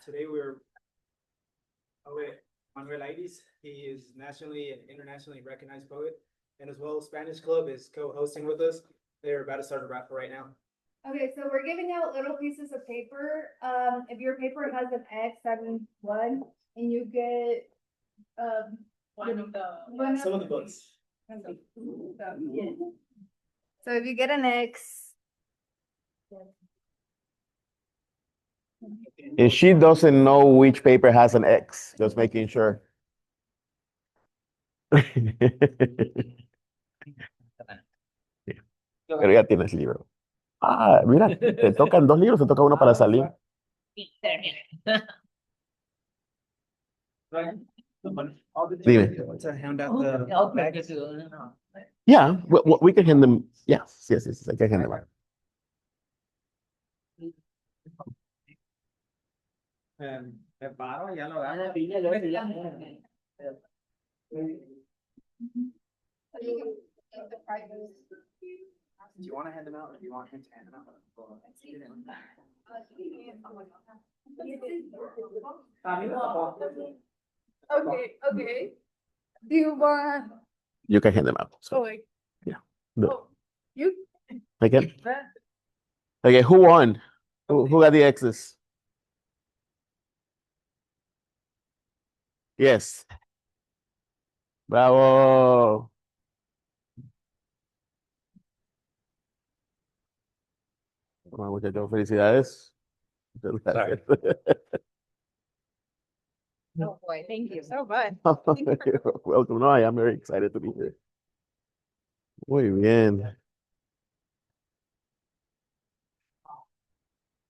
Today we're Poet Manuel Iris. He is nationally and internationally recognized poet, and as well, Spanish Club is co-hosting with us. They're about to start a raffle right now. Okay, so we're giving out little pieces of paper. If your paper has an X, that means one, and you get Some of the books. So if you get an X. And she doesn't know which paper has an X, just making sure. Pero ya tienes libro. Ah, mira, te tocan dos libros, te toca uno para salir. Dime. To hand out the bags. Yeah, we can hand them. Yes, I can hand them out. El paro ya lo gana. Do you want to hand them out, or do you want him to hand them out? Okay. Do you want? You can hand them out. So, wait. yeah. Oh, you? I can. Okay, who won? Who got the X's? Yes. Bravo. Bueno, muchachos, felicidades. Muchas gracias. Oh boy, thank you so much. You're welcome. No, I am very excited to be here. Muy bien.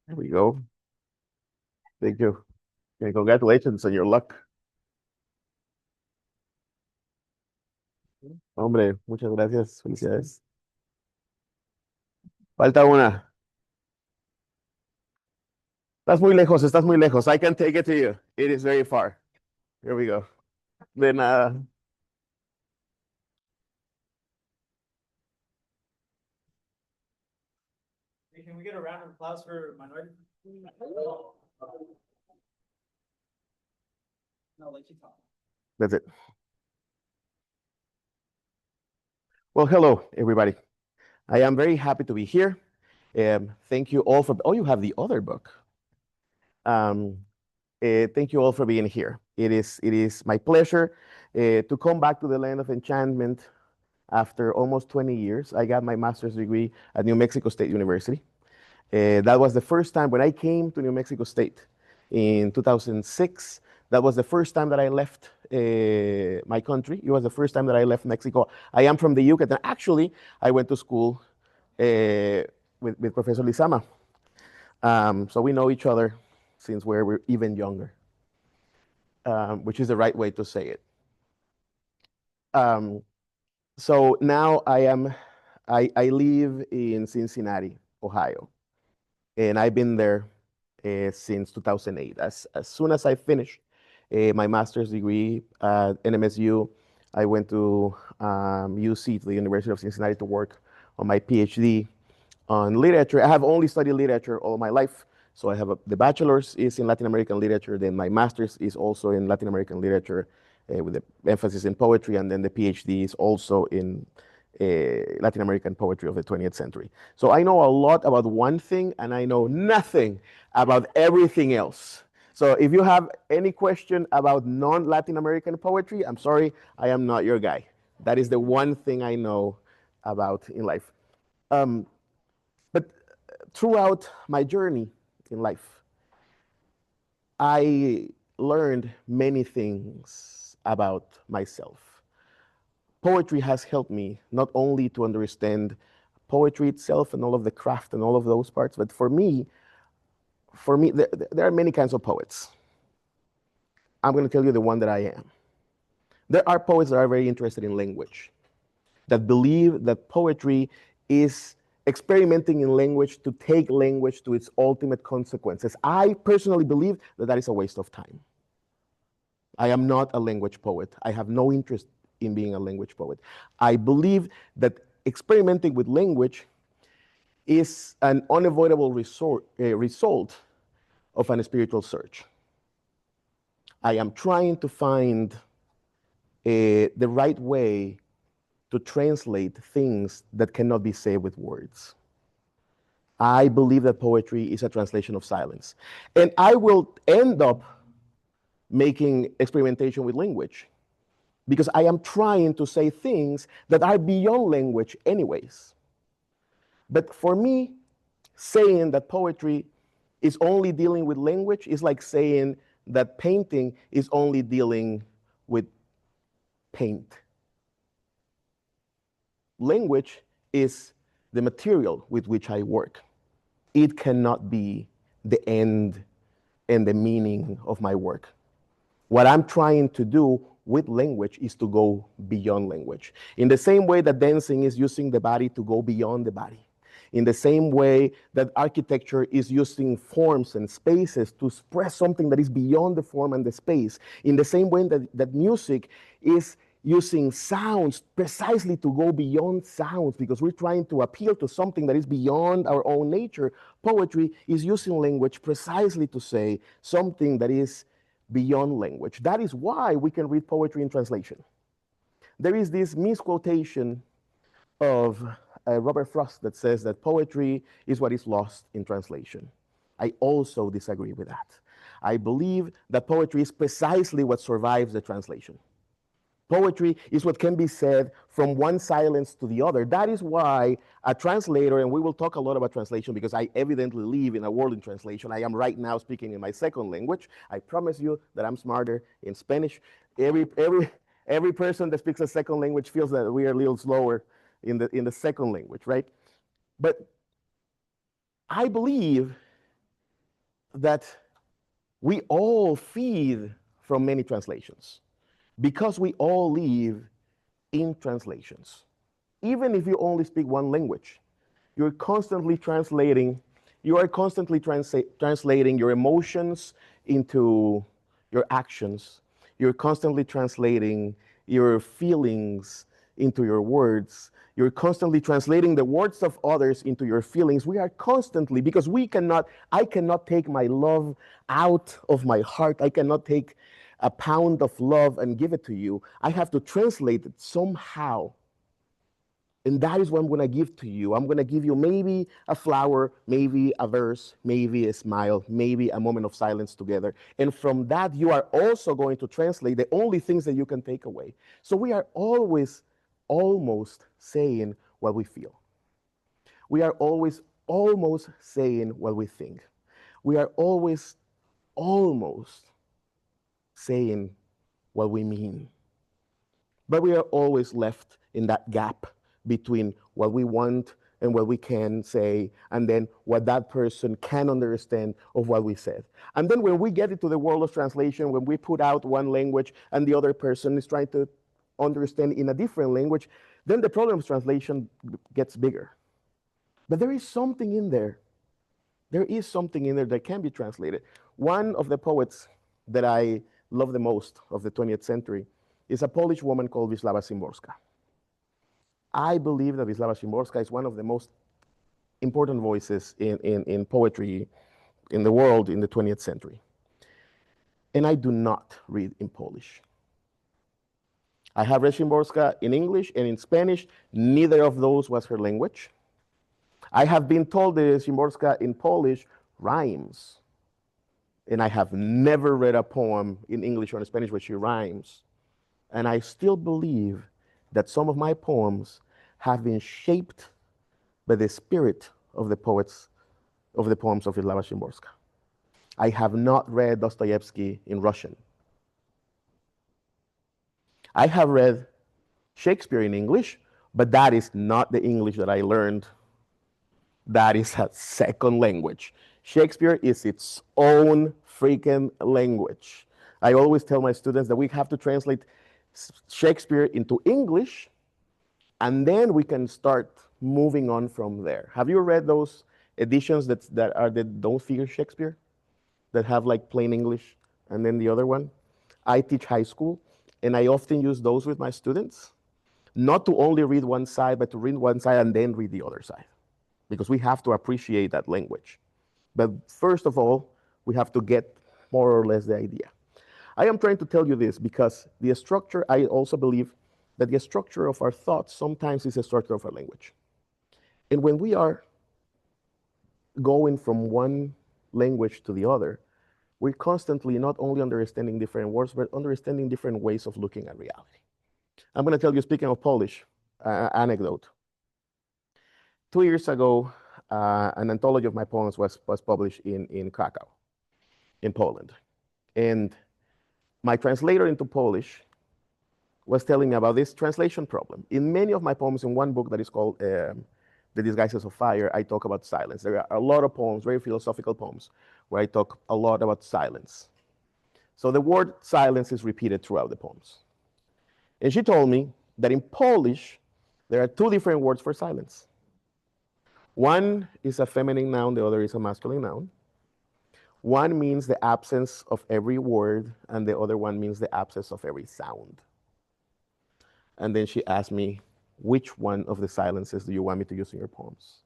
There we go. Thank you. And congratulations on your luck. Hombre, muchas gracias. Felicidades. Falta una. Estás muy lejos. I can take it to you. It is very far. Here we go. De nada. Hey, can we get a round of applause for Manuel? I'll let you talk. That's it. Well, hello, everybody. I am very happy to be here. Thank you all for, oh, you have the other book. Thank you all for being here. It is my pleasure to come back to the land of enchantment after almost 20 years. I got my master's degree at New Mexico State University. That was the first time when I came to New Mexico State in 2006. That was the first time that I left my country. It was the first time that I left Mexico. I am from the Yucatan. Actually, I went to school with Professor Lizama. So we know each other since we're even younger, which is the right way to say it. So now I live in Cincinnati, Ohio, and I've been there since 2008. As soon as I finished my master's degree at NMSU, I went to UC, to the University of Cincinnati, to work on my PhD on literature. I have only studied literature all my life. So I have the bachelor's is in Latin American literature, then my master's is also in Latin American literature with the emphasis in poetry, and then the PhD is also in Latin American poetry of the 20th century. So I know a lot about one thing, and I know nothing about everything else. So if you have any question about non-Latin American poetry, I'm sorry, I am not your guy. That is the one thing I know about in life. But throughout my journey in life, I learned many things about myself. Poetry has helped me not only to understand poetry itself and all of the craft and all of those parts, but for me, there are many kinds of poets. I'm going to tell you the one that I am. There are poets that are very interested in language, that believe that poetry is experimenting in language to take language to its ultimate consequences. I personally believe that that is a waste of time. I am not a language poet. I have no interest in being a language poet. I believe that experimenting with language is an unavoidable result of a spiritual search. I am trying to find the right way to translate things that cannot be said with words. I believe that poetry is a translation of silence. And I will end up making experimentation with language because I am trying to say things that are beyond language, anyways. But for me, saying that poetry is only dealing with language is like saying that painting is only dealing with paint. Language is the material with which I work. It cannot be the end and the meaning of my work. What I'm trying to do with language is to go beyond language. In the same way that dancing is using the body to go beyond the body. In the same way that architecture is using forms and spaces to express something that is beyond the form and the space. In the same way that music is using sounds precisely to go beyond sounds because we're trying to appeal to something that is beyond our own nature. Poetry is using language precisely to say something that is beyond language. That is why we can read poetry in translation. There is this misquotation of Robert Frost that says that poetry is what is lost in translation. I also disagree with that. I believe that poetry is precisely what survives the translation. Poetry is what can be said from one silence to the other. That is why a translator, and we will talk a lot about translation because I evidently live in a world in translation. I am right now speaking in my second language. I promise you that I'm smarter in Spanish. Every person that speaks a second language feels that we are a little slower in the second language, right? But I believe that we all feed from many translations because we all live in translations. Even if you only speak one language, you're constantly translating, you are constantly translating your emotions into your actions. You're constantly translating your feelings into your words. You're constantly translating the words of others into your feelings. We are constantly, because I cannot take my love out of my heart. I cannot take a pound of love and give it to you. I have to translate it somehow. And that is what I'm going to give to you. I'm going to give you maybe a flower, maybe a verse, maybe a smile, maybe a moment of silence together. And from that, you are also going to translate the only things that you can take away. So we are always almost saying what we feel. We are always almost saying what we think. We are always almost saying what we mean. But we are always left in that gap between what we want and what we can say, and then what that person can understand of what we said. And then when we get into the world of translation, when we put out one language and the other person is trying to understand in a different language, then the problem of translation gets bigger. But there is something in there. There is something in there that can be translated. One of the poets that I love the most of the 20th century is a Polish woman called Wisława Szymborska. I believe that Wisława Szymborska is one of the most important voices in poetry in the world in the 20th century. And I do not read in Polish. I have read Szymborska in English and in Spanish. Neither of those was her language. I have been told that Szymborska in Polish rhymes. And I have never read a poem in English or in Spanish where she rhymes. And I still believe that some of my poems have been shaped by the spirit of the poems of Wisława Szymborska. I have not read Dostoevsky in Russian. I have read Shakespeare in English, but that is not the English that I learned. That is a second language. Shakespeare is its own freaking language. I always tell my students that we have to translate Shakespeare into English, and then we can start moving on from there. Have you read those editions that don't feature Shakespeare, that have like plain English, and then the other one? I teach high school, and I often use those with my students, not to only read one side, but to read one side and then read the other side, because we have to appreciate that language. But first of all, we have to get more or less the idea. I am trying to tell you this because the structure, I also believe that the structure of our thoughts sometimes is a structure of our language. And when we are going from one language to the other, we're constantly not only understanding different words, but understanding different ways of looking at reality. I'm going to tell you, speaking of Polish, anecdote. 2 years ago, an anthology of my poems was published in Krakow, in Poland. And my translator into Polish was telling me about this translation problem. In many of my poems, in one book that is called The Disguises of Fire, I talk about silence. There are a lot of poems, very philosophical poems, where I talk a lot about silence. So the word silence is repeated throughout the poems. And she told me that in Polish, there are two different words for silence. One is a feminine noun, the other is a masculine noun. One means the absence of every word, and the other one means the absence of every sound. And then she asked me, which one of the silences do you want me to use in your poems?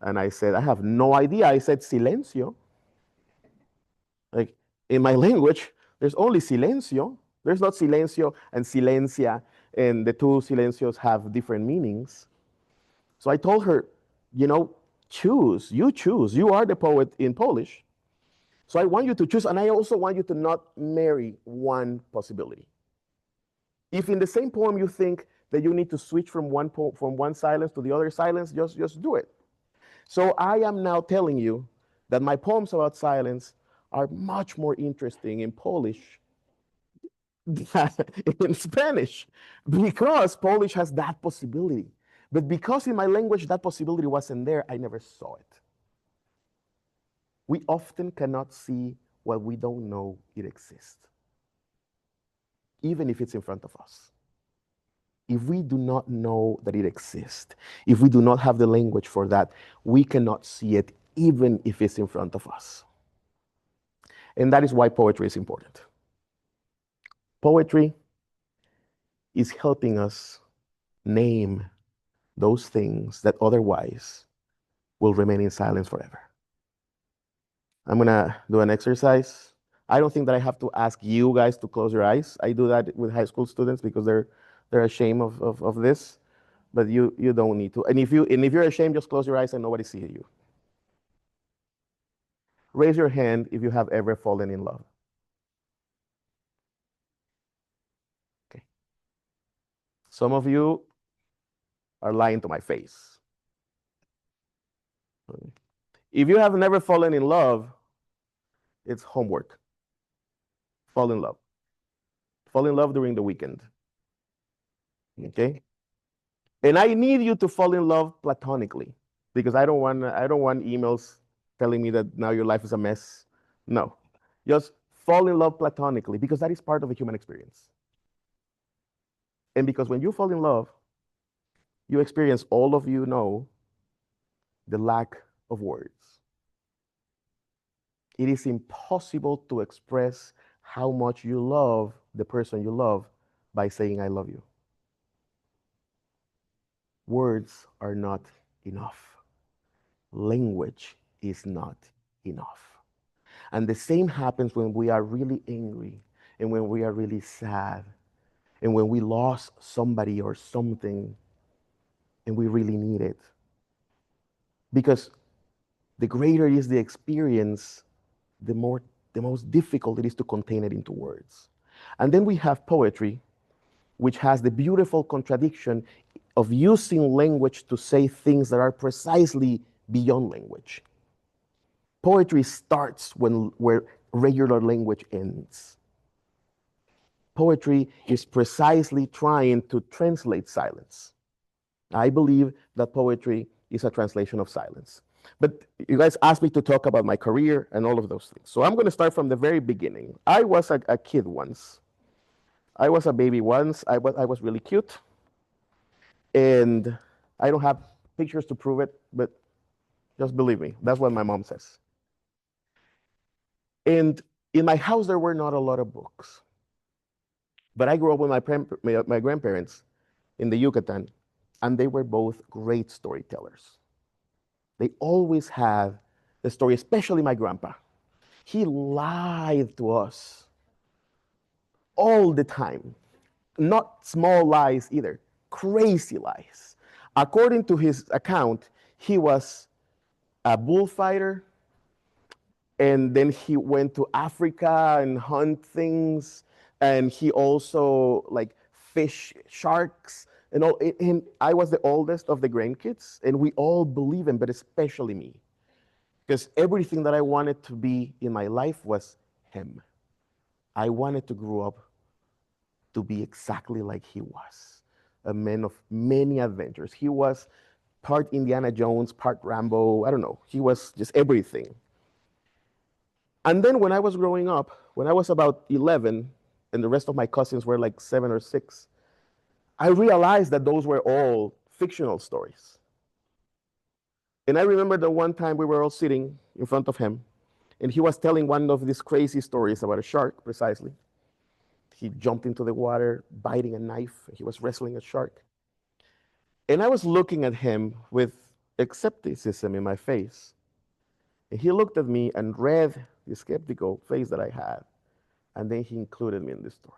And I said, I have no idea. I said, silencio. Like, in my language, there's only silencio. There's not silencio and silencia, and the two silencios have different meanings. So I told her, choose. You are the poet in Polish. So I want you to choose, and I also want you to not marry one possibility. If in the same poem you think that you need to switch from one silence to the other silence, just do it. So I am now telling you that my poems about silence are much more interesting in Polish than in Spanish, because Polish has that possibility. But because in my language that possibility wasn't there, I never saw it. We often cannot see what we don't know it exists, even if it's in front of us. If we do not know that it exists, if we do not have the language for that, we cannot see it even if it's in front of us. And that is why poetry is important. Poetry is helping us name those things that otherwise will remain in silence forever. I'm gonna do an exercise. I don't think that I have to ask you guys to close your eyes. I do that with high school students because they're ashamed of this, but you don't need to. And if you're ashamed, just close your eyes and nobody sees you. Raise your hand if you have ever fallen in love. Okay. Some of you are lying to my face. If you have never fallen in love, it's homework. Fall in love. Fall in love during the weekend. Okay? And I need you to fall in love platonically, because I don't want emails telling me that now your life is a mess. No. Just fall in love platonically, because that is part of the human experience. And because when you fall in love, you experience, all of you know, the lack of words. It is impossible to express how much you love the person you love by saying, I love you. Words are not enough. Language is not enough. And the same happens when we are really angry, and when we are really sad, and when we lost somebody or something and we really need it. Because the greater is the experience, the most difficult it is to contain it into words. And then we have poetry, which has the beautiful contradiction of using language to say things that are precisely beyond language. Poetry starts where regular language ends. Poetry is precisely trying to translate silence. I believe that poetry is a translation of silence. But you guys asked me to talk about my career and all of those things. So I'm going to start from the very beginning. I was a kid once. I was a baby once. I was really cute. And I don't have pictures to prove it, but just believe me. That's what my mom says. And in my house, there were not a lot of books. But I grew up with my grandparents in the Yucatan, and they were both great storytellers. They always had the story, especially my grandpa. He lied to us all the time. Not small lies either, crazy lies. According to his account, he was a bullfighter, and then he went to Africa and hunt things, and he also like fish sharks and all. And I was the oldest of the grandkids, and we all believe him, but especially me, because everything that I wanted to be in my life was him. I wanted to grow up to be exactly like he was, a man of many adventures. He was part Indiana Jones, part Rambo. I don't know. He was just everything. And then when I was growing up, when I was about 11, and the rest of my cousins were like 7 or 6, I realized that those were all fictional stories. And I remember the one time we were all sitting in front of him, and he was telling one of these crazy stories about a shark, precisely. He jumped into the water, biting a knife. He was wrestling a shark. And I was looking at him with skepticism in my face. And he looked at me and read the skeptical face that I had. And then he included me in this story.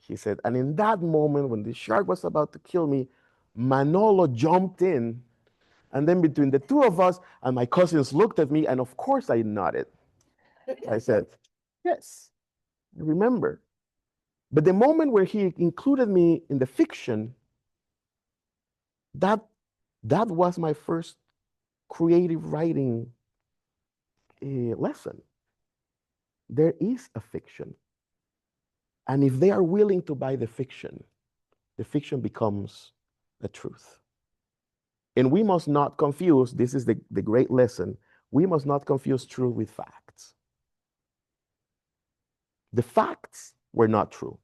He said, and in that moment when the shark was about to kill me, Manolo jumped in. And then between the two of us and my cousins looked at me, and of course I nodded. I said, yes, I remember. But the moment where he included me in the fiction, that was my first creative writing lesson. There is a fiction. And if they are willing to buy the fiction becomes the truth. And we must not confuse, this is the great lesson, we must not confuse truth with facts. The facts were not true.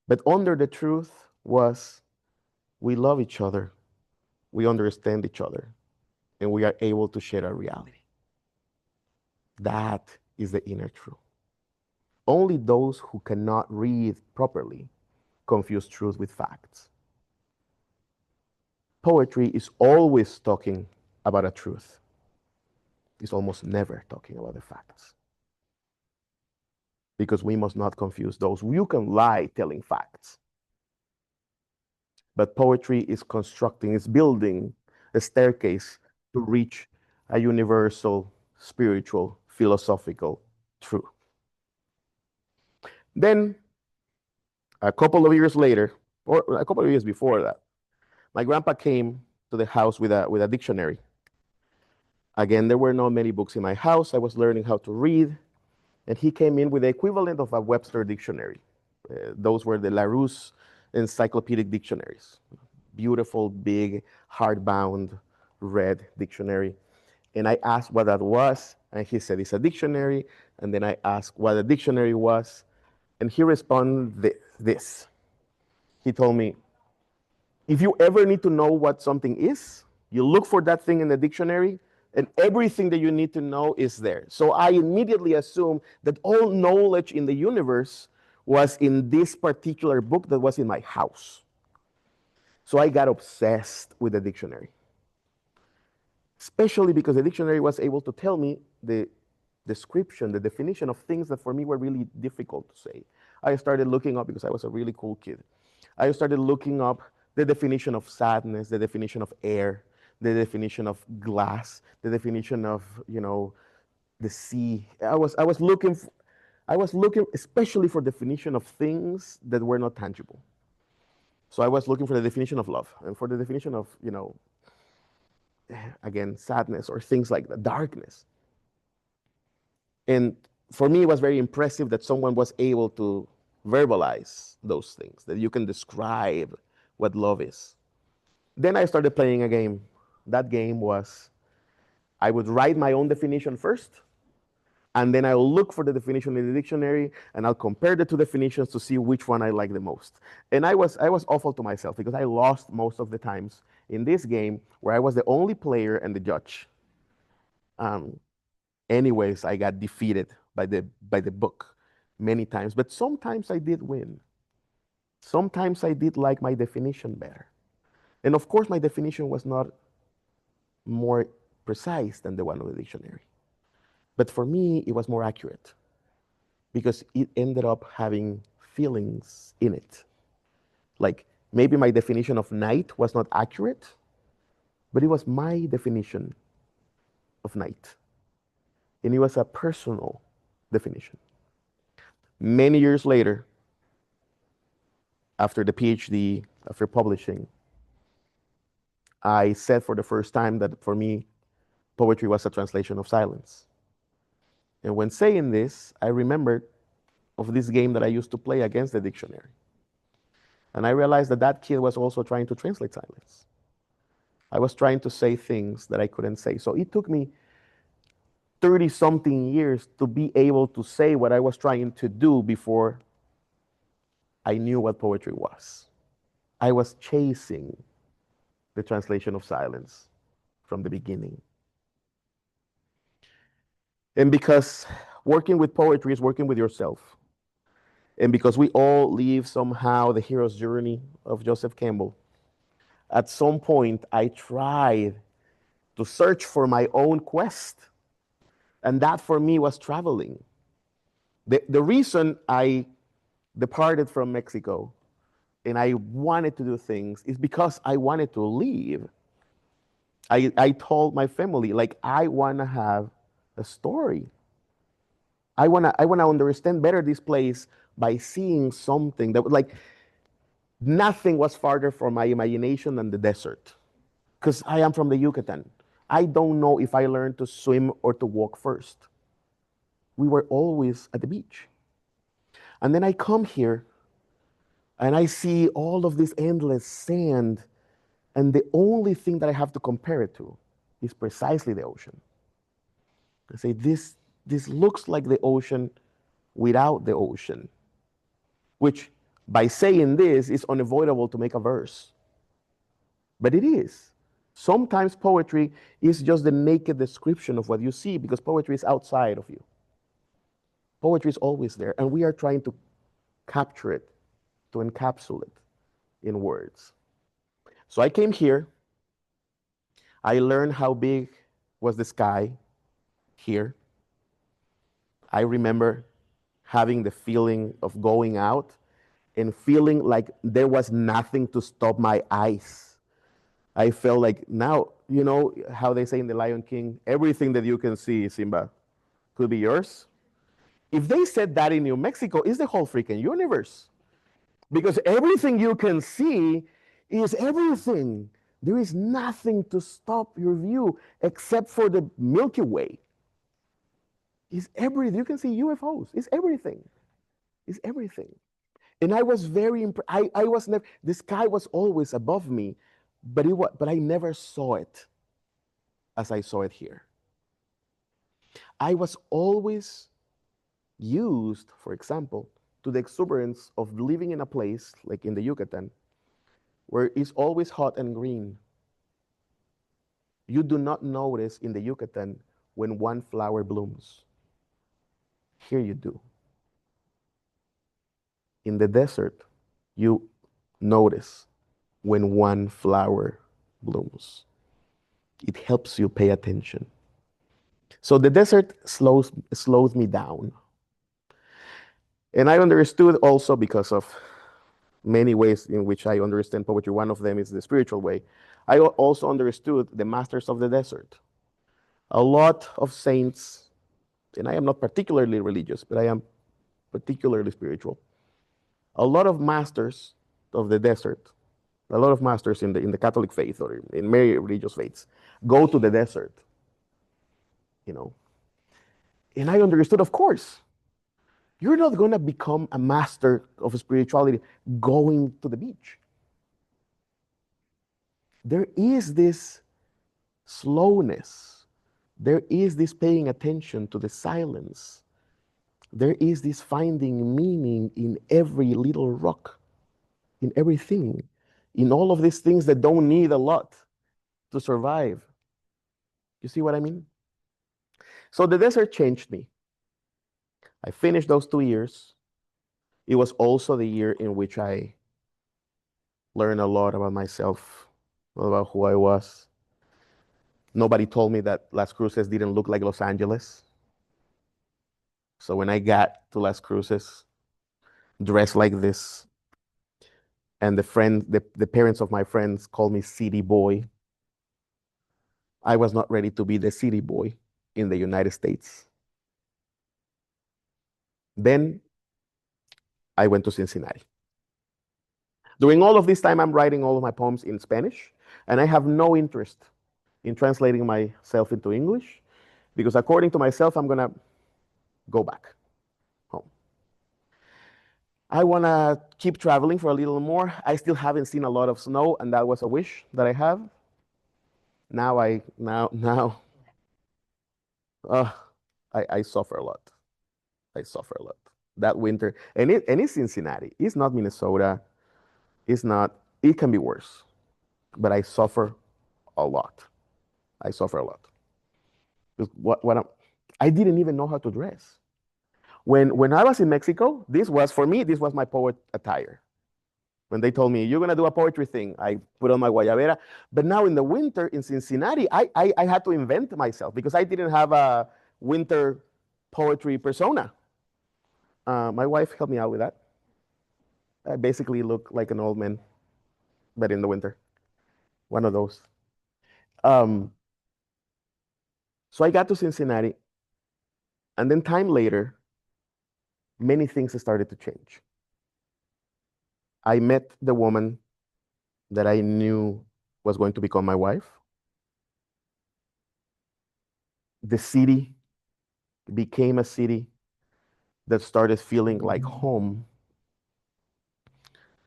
But under the truth was we love each other, we understand each other, and we are able to share a reality. That is the inner truth. Only those who cannot read properly confuse truth with facts. Poetry is always talking about a truth. It's almost never talking about the facts. Because we must not confuse those. You can lie telling facts. But poetry is constructing, it's building a staircase to reach a universal, spiritual, philosophical truth. Then, a couple of years later, or a couple of years before that, my grandpa came to the house with a dictionary. Again, there were not many books in my house. I was learning how to read, and he came in with the equivalent of a Webster dictionary. Those were the Larousse encyclopedic dictionaries. Beautiful, big, hardbound, red dictionary. And I asked what that was, and he said, it's a dictionary. And then I asked what a dictionary was, and he responded this. He told me, if you ever need to know what something is, you look for that thing in the dictionary, and everything that you need to know is there. So I immediately assumed that all knowledge in the universe was in this particular book that was in my house. So I got obsessed with the dictionary, especially because the dictionary was able to tell me the description, the definition of things that for me were really difficult to say. I started looking up, because I was a really cool kid, I started looking up the definition of sadness, the definition of air, the definition of glass, the definition of, the sea. I was looking especially for definition of things that were not tangible. So I was looking for the definition of love, and for the definition of, again, sadness or things like that, darkness. And for me, it was very impressive that someone was able to verbalize those things, that you can describe what love is. Then I started playing a game. That game was, I would write my own definition first, and then I'll look for the definition in the dictionary, and I'll compare the two definitions to see which one I like the most. And I was awful to myself, because I lost most of the times in this game, where I was the only player and the judge. Anyways, I got defeated by the book many times, but sometimes I did win. Sometimes I did like my definition better. And of course, my definition was not more precise than the one of the dictionary. But for me, it was more accurate. because it ended up having feelings in it. Like maybe my definition of night was not accurate, but it was my definition of night. And it was a personal definition. Many years later, after the PhD, after publishing, I said for the first time that for me, poetry was a translation of silence. And when saying this, I remembered of this game that I used to play against the dictionary. And I realized that that kid was also trying to translate silence. I was trying to say things that I couldn't say. So it took me 30 something years to be able to say what I was trying to do before I knew what poetry was. I was chasing the translation of silence from the beginning. And because working with poetry is working with yourself, and because we all live somehow the hero's journey of Joseph Campbell, at some point I tried to search for my own quest. And that for me was traveling. The reason I departed from Mexico and I wanted to do things is because I wanted to leave. I told my family, like, I want to have a story. I wanna understand better this place by seeing something that like nothing was farther from my imagination than the desert. Because I am from the Yucatan. I don't know if I learned to swim or to walk first. We were always at the beach. And then I come here and I see all of this endless sand, and the only thing that I have to compare it to is precisely the ocean. I say, this looks like the ocean without the ocean, which by saying this is unavoidable to make a verse. But it is. Sometimes poetry is just the naked description of what you see because poetry is outside of you. Poetry is always there, and we are trying to capture it, to encapsulate it in words. So I came here. I learned how big was the sky here. I remember having the feeling of going out and feeling like there was nothing to stop my eyes. I felt like now, you know how they say in The Lion King, everything that you can see, Simba, could be yours. If they said that in New Mexico, it's the whole freaking universe. Because everything you can see is everything. There is nothing to stop your view except for the Milky Way. It's everything. You can see UFOs. It's everything. It's everything. And I was very I was never, the sky was always above me, but I never saw it as I saw it here. I was always used, for example, to the exuberance of living in a place like in the Yucatan where it's always hot and green. You do not notice in the Yucatan when one flower blooms. Here you do. In the desert, you notice when one flower blooms. It helps you pay attention. So the desert slows me down. And I understood also because of many ways in which I understand poetry. One of them is the spiritual way. I also understood the masters of the desert. A lot of saints, and I am not particularly religious, but I am particularly spiritual. A lot of masters of the desert, a lot of masters in the Catholic faith or in many religious faiths, go to the desert, you know. And I understood, of course, you're not going to become a master of spirituality going to the beach. There is this slowness. There is this paying attention to the silence. There is this finding meaning in every little rock, in everything, in all of these things that don't need a lot to survive. You see what I mean? So the desert changed me. I finished those 2 years. It was also the year in which I learned a lot about myself, about who I was. Nobody told me that Las Cruces didn't look like Los Angeles. So when I got to Las Cruces, dressed like this, and the parents of my friends called me city boy, I was not ready to be the city boy in the United States. Then I went to Cincinnati. During all of this time, I'm writing all of my poems in Spanish, and I have no interest in translating myself into English because, according to myself, I'm going to go back home. I want to keep traveling for a little more. I still haven't seen a lot of snow, and that was a wish that I have. Now, uh, I suffer a lot. I suffer a lot. That winter, and it's Cincinnati. It's not Minnesota. It's not. It can be worse, but I suffer a lot. I suffer a lot. Because I didn't even know how to dress. When I was in Mexico, this was for me. This was my poet attire. When they told me you're gonna do a poetry thing, I put on my guayabera. But now in the winter in Cincinnati, I had to invent myself because I didn't have a winter poetry persona. My wife helped me out with that. I basically look like an old man, but in the winter, one of those. Um, so I got to Cincinnati, and then time later, many things started to change. I met the woman that I knew was going to become my wife. The city became a city that started feeling like home.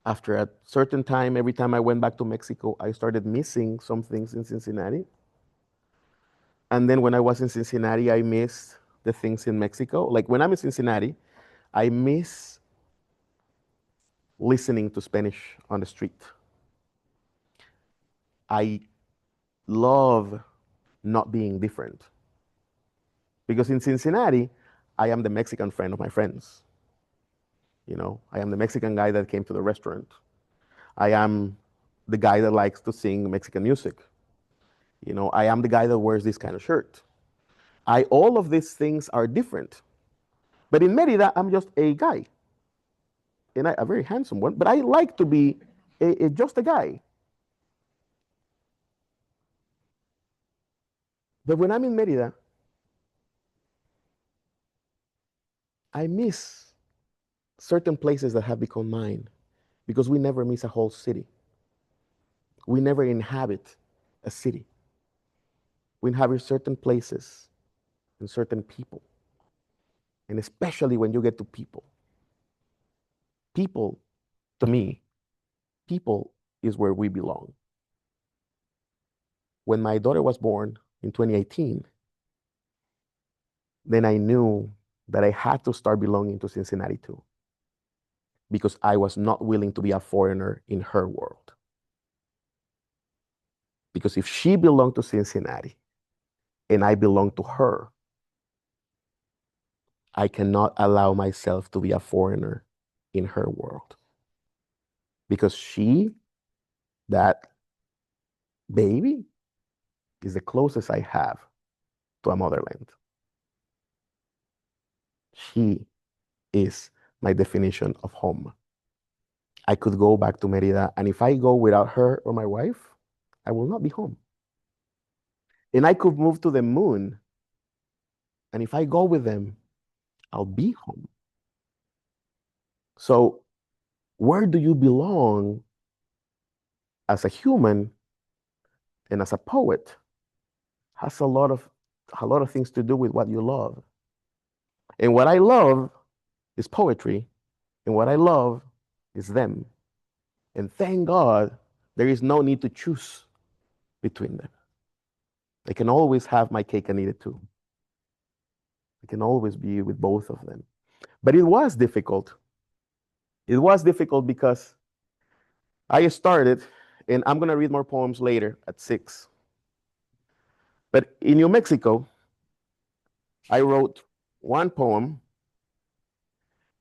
After a certain time, every time I went back to Mexico, I started missing some things in Cincinnati. And then when I was in Cincinnati, I missed the things in Mexico. Like when I'm in Cincinnati, I miss listening to Spanish on the street. I love not being different. Because in Cincinnati, I am the Mexican friend of my friends. You know, I am the Mexican guy that came to the restaurant. I am the guy that likes to sing Mexican music. You know, I am the guy that wears this kind of shirt. All of these things are different. But in Merida, I'm just a guy. And a very handsome one. But I like to be just a guy. But when I'm in Merida, I miss certain places that have become mine because we never miss a whole city. We never inhabit a city. We inhabit certain places and certain people. And especially when you get to people. People, to me, people is where we belong. When my daughter was born in 2018, then I knew that I had to start belonging to Cincinnati too, because I was not willing to be a foreigner in her world. Because if she belonged to Cincinnati and I belong to her, I cannot allow myself to be a foreigner in her world. Because that baby, is the closest I have to a motherland. She is my definition of home. I could go back to Merida, and if I go without her or my wife, I will not be home. And I could move to the moon, and if I go with them, I'll be home. So, where do you belong as a human and as a poet has a lot of things to do with what you love. And what I love is poetry, and what I love is them. And thank God there is no need to choose between them. I can always have my cake and eat it too. I can always be with both of them. But it was difficult. It was difficult because I started, and I'm going to read more poems later at 6. But in New Mexico, I wrote one poem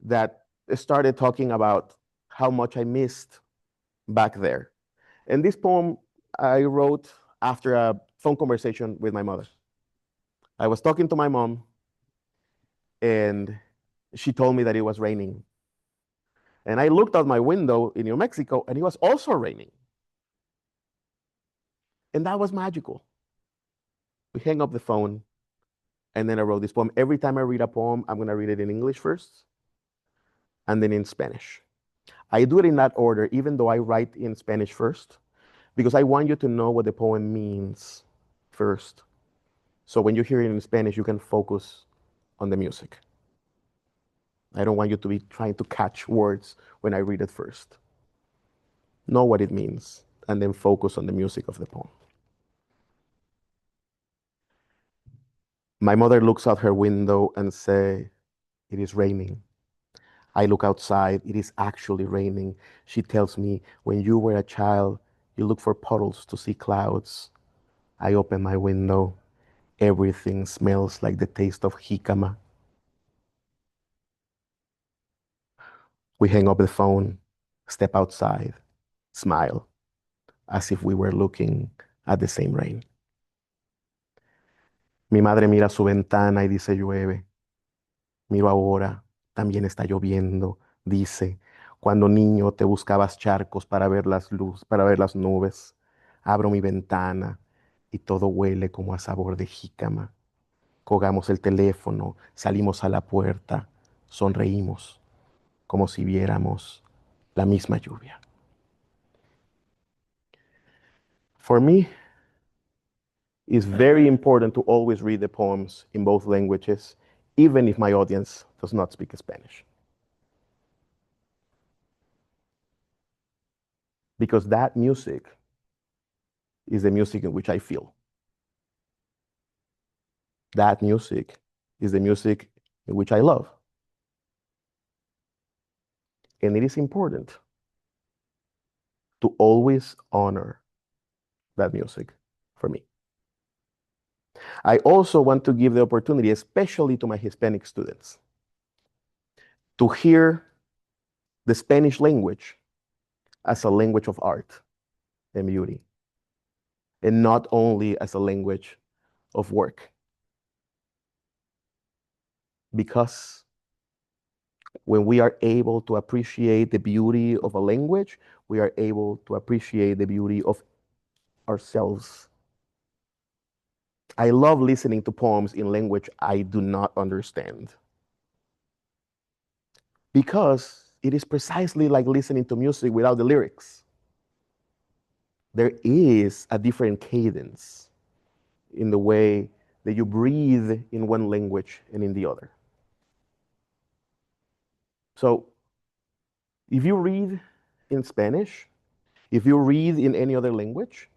that started talking about how much I missed back there. And this poem I wrote after a phone conversation with my mother. I was talking to my mom, and she told me that it was raining. And I looked out my window in New Mexico, and it was also raining. And that was magical. We hang up the phone, and then I wrote this poem. Every time I read a poem, I'm going to read it in English first, and then in Spanish. I do it in that order, even though I write in Spanish first, because I want you to know what the poem means first. So when you hear it in Spanish, you can focus on the music. I don't want you to be trying to catch words when I read it first. Know what it means, and then focus on the music of the poem. My mother looks out her window and says, "It is raining." I look outside. It is actually raining. She tells me, "When you were a child, you look for puddles to see clouds." I open my window. Everything smells like the taste of jicama. We hang up the phone, step outside, smile, as if we were looking at the same rain. Mi madre mira su ventana y dice llueve. Miro ahora, también está lloviendo. Dice, cuando niño te buscabas charcos para ver para ver las nubes. Abro mi ventana y todo huele como a sabor de jícama. Colgamos el teléfono, salimos a la puerta, sonreímos, como si viéramos la misma lluvia. For me, it's very important to always read the poems in both languages, even if my audience does not speak Spanish. Because that music is the music in which I feel. That music is the music in which I love. And it is important to always honor that music for me. I also want to give the opportunity, especially to my Hispanic students, to hear the Spanish language as a language of art and beauty, and not only as a language of work. Because when we are able to appreciate the beauty of a language, we are able to appreciate the beauty of ourselves. I love listening to poems in language I do not understand. Because it is precisely like listening to music without the lyrics. There is a different cadence in the way that you breathe in one language and in the other. So if you read in Spanish, if you read in any other language,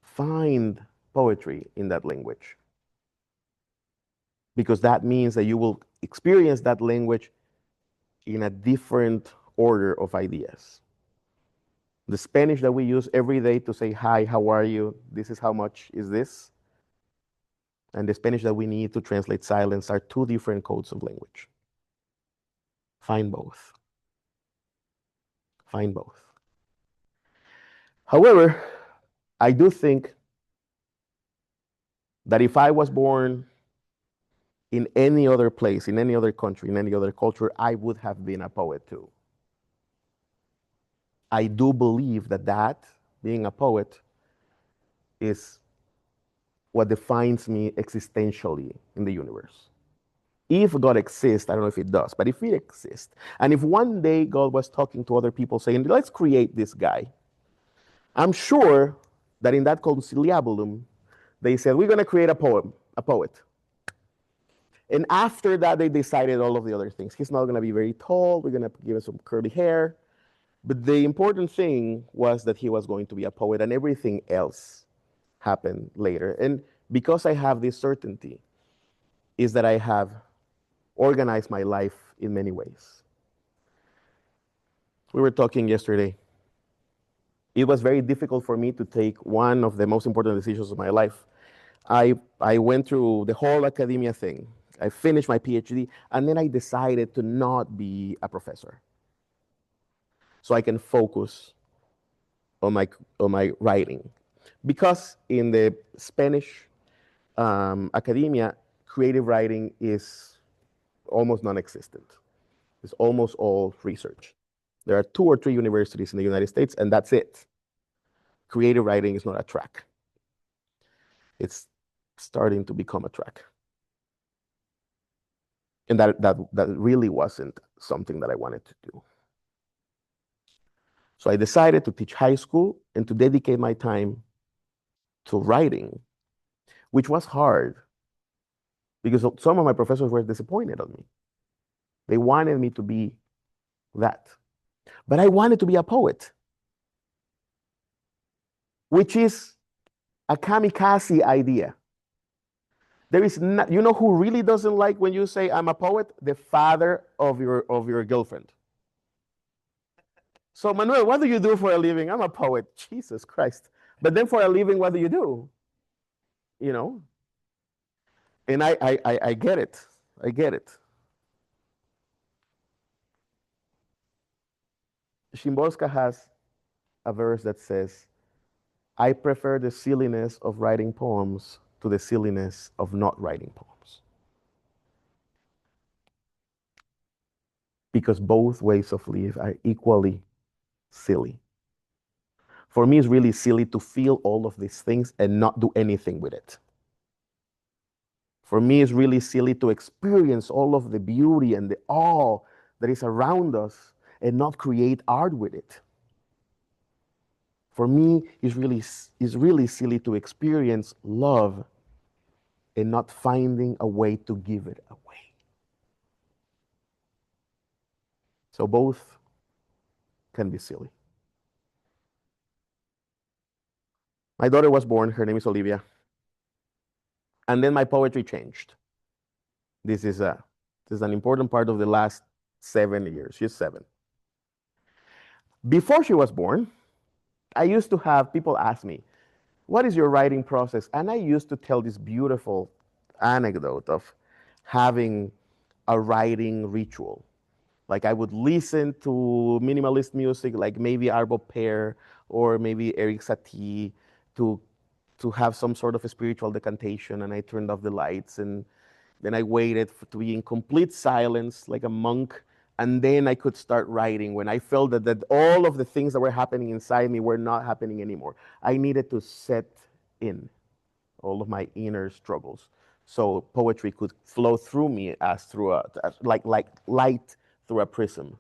find poetry in that language. Because that means that you will experience that language in a different order of ideas. The Spanish that we use every day to say, "Hi, how are you? This is how much is this?" And the Spanish that we need to translate silence are two different codes of language. Find both. Find both. However, I do think that if I was born in any other place, in any other country, in any other culture, I would have been a poet too. I do believe that being a poet, is what defines me existentially in the universe. If God exists, I don't know if it does, but if it exists, and if one day God was talking to other people saying, "Let's create this guy," I'm sure that in that conciliabulum, they said, "We're going to create a poet." And after that, they decided all of the other things. He's not going to be very tall. We're going to give him some curly hair. But the important thing was that he was going to be a poet, and everything else happened later. And because I have this certainty, is that I have organized my life in many ways. We were talking yesterday. It was very difficult for me to take one of the most important decisions of my life. I went through the whole academia thing. I finished my PhD, and then I decided to not be a professor, so I can focus on my writing. Because in the Spanish academia, creative writing is almost non-existent. It's almost all research. There are 2 or 3 universities in the United States, and that's it. Creative writing is not a track. It's starting to become a track. And that really wasn't something that I wanted to do. So I decided to teach high school and to dedicate my time to writing, which was hard because some of my professors were disappointed on me. They wanted me to be that. But I wanted to be a poet, which is a kamikaze idea. There is not, you know who really doesn't like when you say I'm a poet? The father of your girlfriend. So Manuel, what do you do for a living? I'm a poet. Jesus Christ. But then for a living, what do you do? You know? And I get it. I get it. Szymborska has a verse that says, I prefer the silliness of writing poems to the silliness of not writing poems. Because both ways of life are equally silly. For me, it's really silly to feel all of these things and not do anything with it. For me, it's really silly to experience all of the beauty and the awe that is around us and not create art with it. For me, it's really silly to experience love and not finding a way to give it away. So both can be silly. My daughter was born, her name is Olivia. And then my poetry changed. This is an important part of the last 7 years. She's 7. Before she was born, I used to have people ask me, what is your writing process? And I used to tell this beautiful anecdote of having a writing ritual. Like I would listen to minimalist music, like maybe Arvo Pärt or maybe Eric Satie, to have some sort of a spiritual decantation, and I turned off the lights, and then I waited to be in complete silence, like a monk, and then I could start writing when I felt that all of the things that were happening inside me were not happening anymore. I needed to set in all of my inner struggles, so poetry could flow through me as through like light through a prism.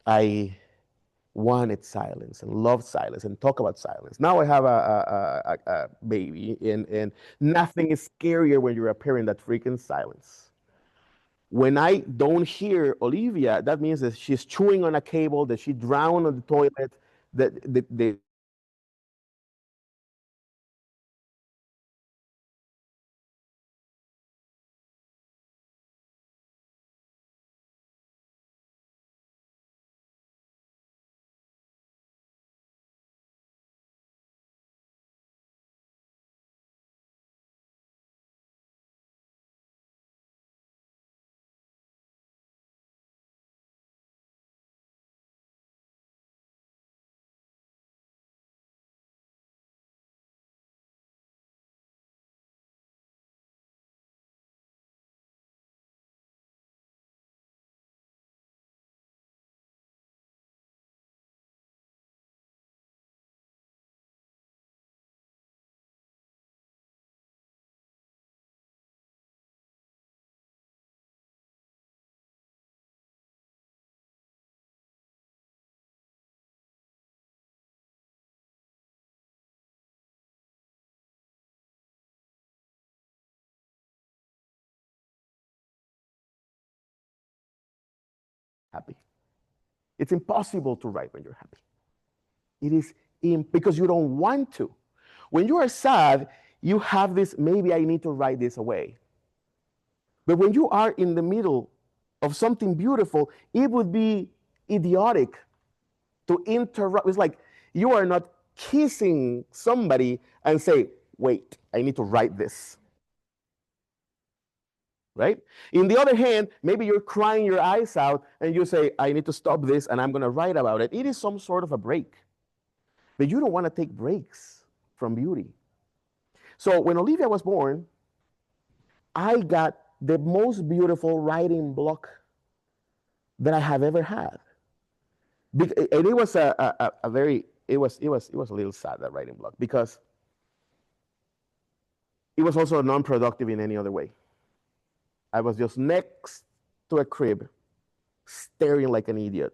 I wanted silence and loved silence and talk about silence. Now I have a baby, and nothing is scarier when you're a parent than freaking silence. When I don't hear Olivia, that means that she's chewing on a cable, that she drowned on the toilet, that the happy. It's impossible to write when you're happy. It is because you don't want to. When you are sad, you have this, maybe I need to write this away. But when you are in the middle of something beautiful, it would be idiotic to interrupt. It's like you are not kissing somebody and say, wait, I need to write this. Right? In the other hand, maybe you're crying your eyes out and you say, I need to stop this and I'm going to write about it. It is some sort of a break. But you don't want to take breaks from beauty. So when Olivia was born, I got the most beautiful writing block that I have ever had. And it was a very, it was a little sad, that writing block, because it was also non-productive in any other way. I was just next to a crib, staring like an idiot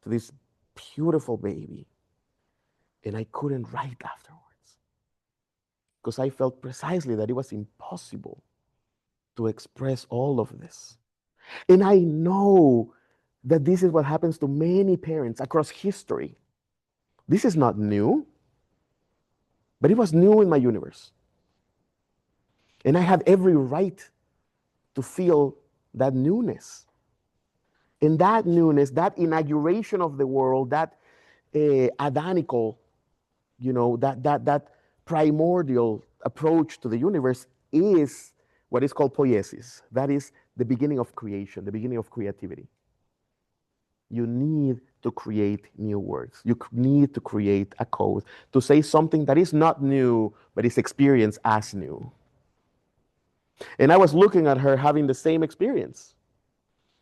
to this beautiful baby. And I couldn't write afterwards because I felt precisely that it was impossible to express all of this. And I know that this is what happens to many parents across history. This is not new, but it was new in my universe. And I had every right to feel that newness. And that newness, that inauguration of the world, that Adanical, that primordial approach to the universe is what is called poiesis. That is the beginning of creation, the beginning of creativity. You need to create new words. You need to create a code to say something that is not new, but is experienced as new. And I was looking at her having the same experience.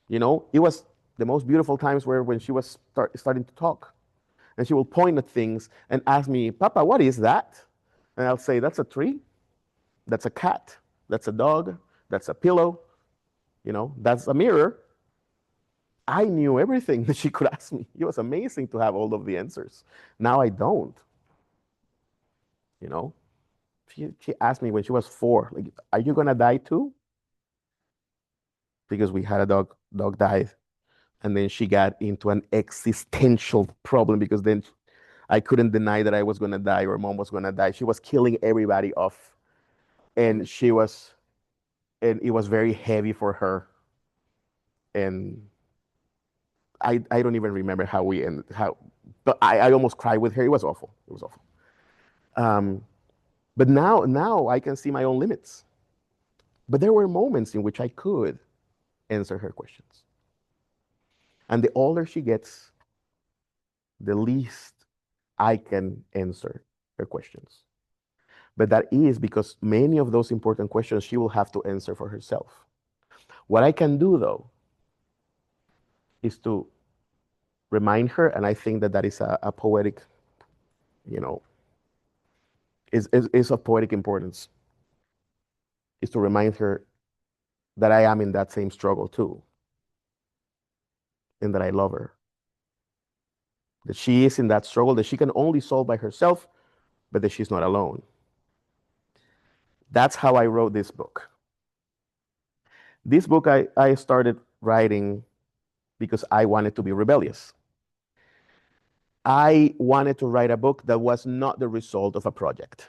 It was the most beautiful times when she was starting to talk. And she will point at things and ask me, Papa, what is that? And I'll say, that's a tree. That's a cat. That's a dog. That's a pillow. That's a mirror. I knew everything that she could ask me. It was amazing to have all of the answers. Now I don't. She asked me when she was 4, like, are you going to die too? Because we had a dog died. And then she got into an existential problem because then I couldn't deny that I was going to die or mom was going to die. She was killing everybody off. And it was very heavy for her. And I don't even remember how we ended, but I almost cried with her. It was awful. It was awful. But now I can see my own limits. But there were moments in which I could answer her questions. And the older she gets, the least I can answer her questions. But that is because many of those important questions she will have to answer for herself. What I can do, though, is to remind her, and I think that is a poetic, is of poetic importance, is to remind her that I am in that same struggle too, and that I love her. That she is in that struggle that she can only solve by herself, but that she's not alone. That's how I wrote this book. This book I started writing because I wanted to be rebellious. I wanted to write a book that was not the result of a project.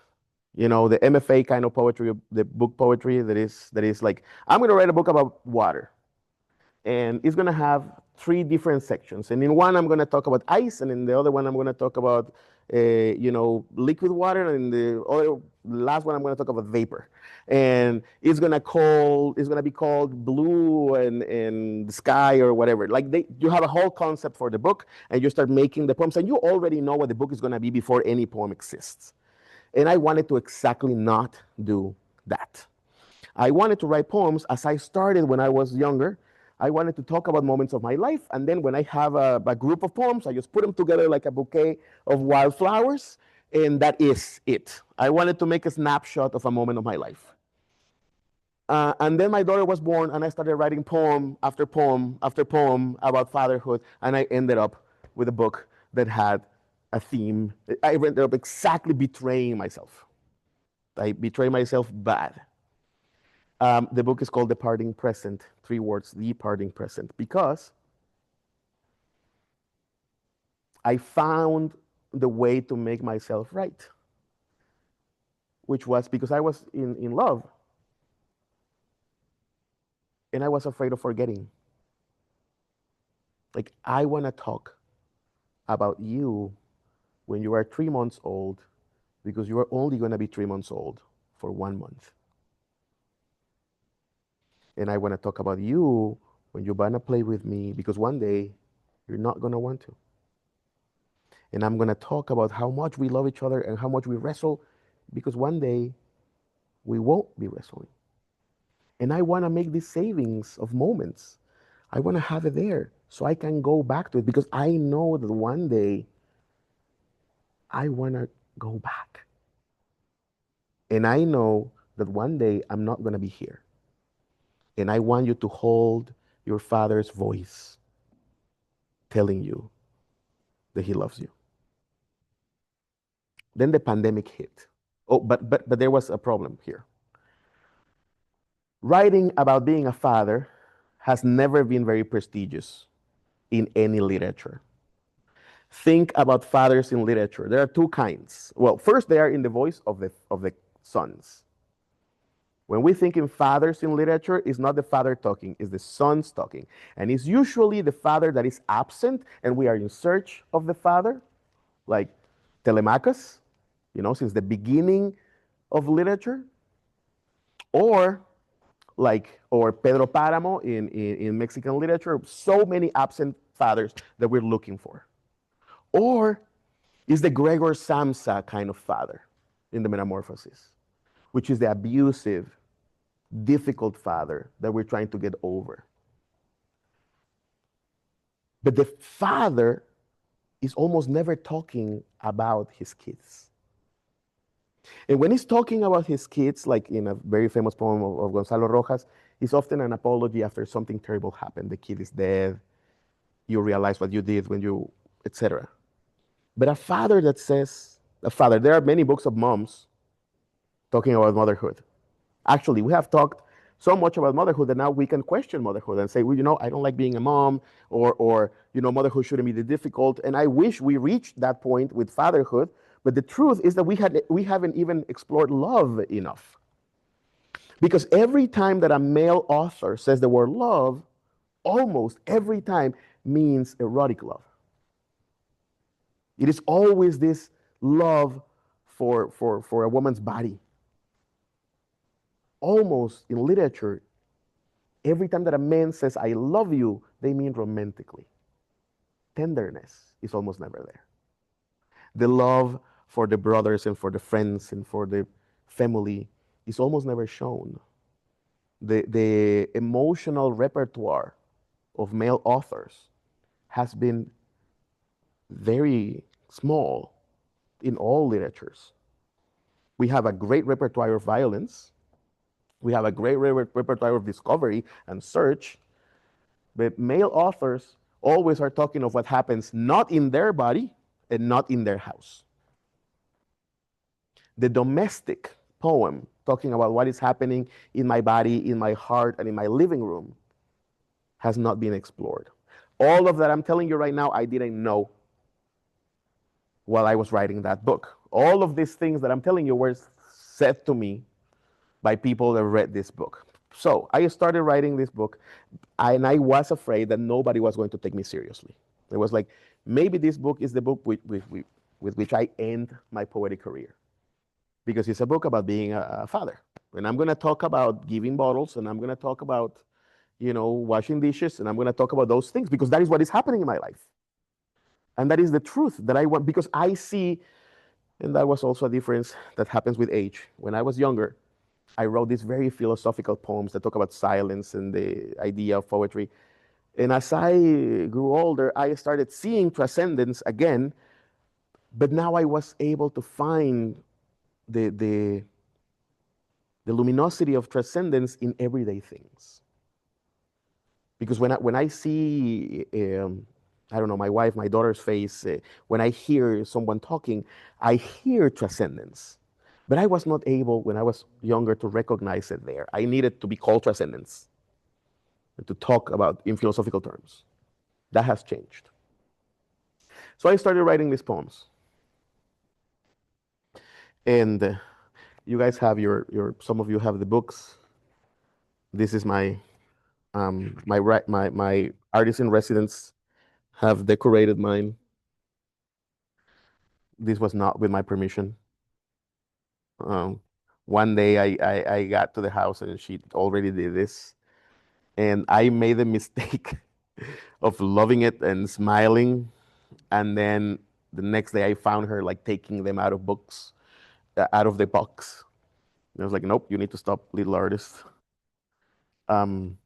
The MFA kind of poetry, the book poetry that is like, I'm going to write a book about water. And it's going to have 3 different sections. And in one, I'm going to talk about ice. And in the other one, I'm going to talk about, liquid water. And in the last one, I'm going to talk about vapor. And it's going to be called blue and sky or whatever. Like you have a whole concept for the book and you start making the poems and you already know what the book is going to be before any poem exists. And I wanted to exactly not do that. I wanted to write poems as I started when I was younger. I wanted to talk about moments of my life. And then when I have a group of poems, I just put them together like a bouquet of wildflowers. And that is it. I wanted to make a snapshot of a moment of my life. And then my daughter was born and I started writing poem after poem after poem about fatherhood. And I ended up with a book that had a theme. I ended up exactly betraying myself. I betray myself bad. The book is called The Parting Present. 3 words, The Parting Present, because I found the way to make myself right, which was because I was in love and I was afraid of forgetting. Like, I want to talk about you when you are 3 months old, because you are only going to be 3 months old for 1 month. And I want to talk about you when you're going to play with me, because one day you're not going to want to. And I'm going to talk about how much we love each other and how much we wrestle, because one day we won't be wrestling. And I want to make these savings of moments. I want to have it there so I can go back to it because I know that one day I want to go back. And I know that one day I'm not going to be here. And I want you to hold your father's voice telling you that he loves you. Then the pandemic hit. Oh, but there was a problem here. Writing about being a father has never been very prestigious in any literature. Think about fathers in literature. There are two kinds. Well, first, they are in the voice of the sons. When we think in fathers in literature, it's not the father talking, it's the sons talking. And it's usually the father that is absent and we are in search of the father, like Telemachus, since the beginning of literature, or or Pedro Páramo in Mexican literature, so many absent fathers that we're looking for. Or is the Gregor Samsa kind of father in the Metamorphosis, which is the abusive, difficult father that we're trying to get over. But the father is almost never talking about his kids. And when he's talking about his kids, like in a very famous poem of Gonzalo Rojas, it's often an apology after something terrible happened. The kid is dead. You realize what you did when you, etc. But a father that says, there are many books of moms talking about motherhood. Actually, we have talked so much about motherhood that now we can question motherhood and say, well, I don't like being a mom, or motherhood shouldn't be difficult. And I wish we reached that point with fatherhood. But the truth is that we haven't even explored love enough. Because every time that a male author says the word love, almost every time means erotic love. It is always this love for a woman's body. Almost in literature, every time that a man says, I love you, they mean romantically. Tenderness is almost never there. The love for the brothers and for the friends and for the family is almost never shown. The emotional repertoire of male authors has been very small in all literatures. We have a great repertoire of violence. We have a great repertoire of discovery and search. But male authors always are talking of what happens not in their body and not in their house. The domestic poem, talking about what is happening in my body, in my heart, and in my living room, has not been explored. All of that I'm telling you right now, I didn't know while I was writing that book. All of these things that I'm telling you were said to me by people that read this book. So I started writing this book, and I was afraid that nobody was going to take me seriously. It was like, maybe this book is the book with which I end my poetic career. Because it's a book about being a father. And I'm going to talk about giving bottles, and I'm going to talk about, washing dishes, and I'm going to talk about those things because that is what is happening in my life. And that is the truth that I want, because I see, and that was also a difference that happens with age. When I was younger, I wrote these very philosophical poems that talk about silence and the idea of poetry. And as I grew older, I started seeing transcendence again, but now I was able to find the luminosity of transcendence in everyday things. Because when I see, I don't know, my wife, my daughter's face, when I hear someone talking, I hear transcendence. But I was not able, when I was younger, to recognize it there. I needed to be called transcendence and to talk about in philosophical terms. That has changed. So I started writing these poems. And you guys have some of you have the books. This is my artists in residence have decorated mine. This was not with my permission. One day I got to the house and she already did this. And I made the mistake of loving it and smiling. And then the next day I found her like taking them out of out of the box. And I was like, nope, you need to stop, little artist. Um,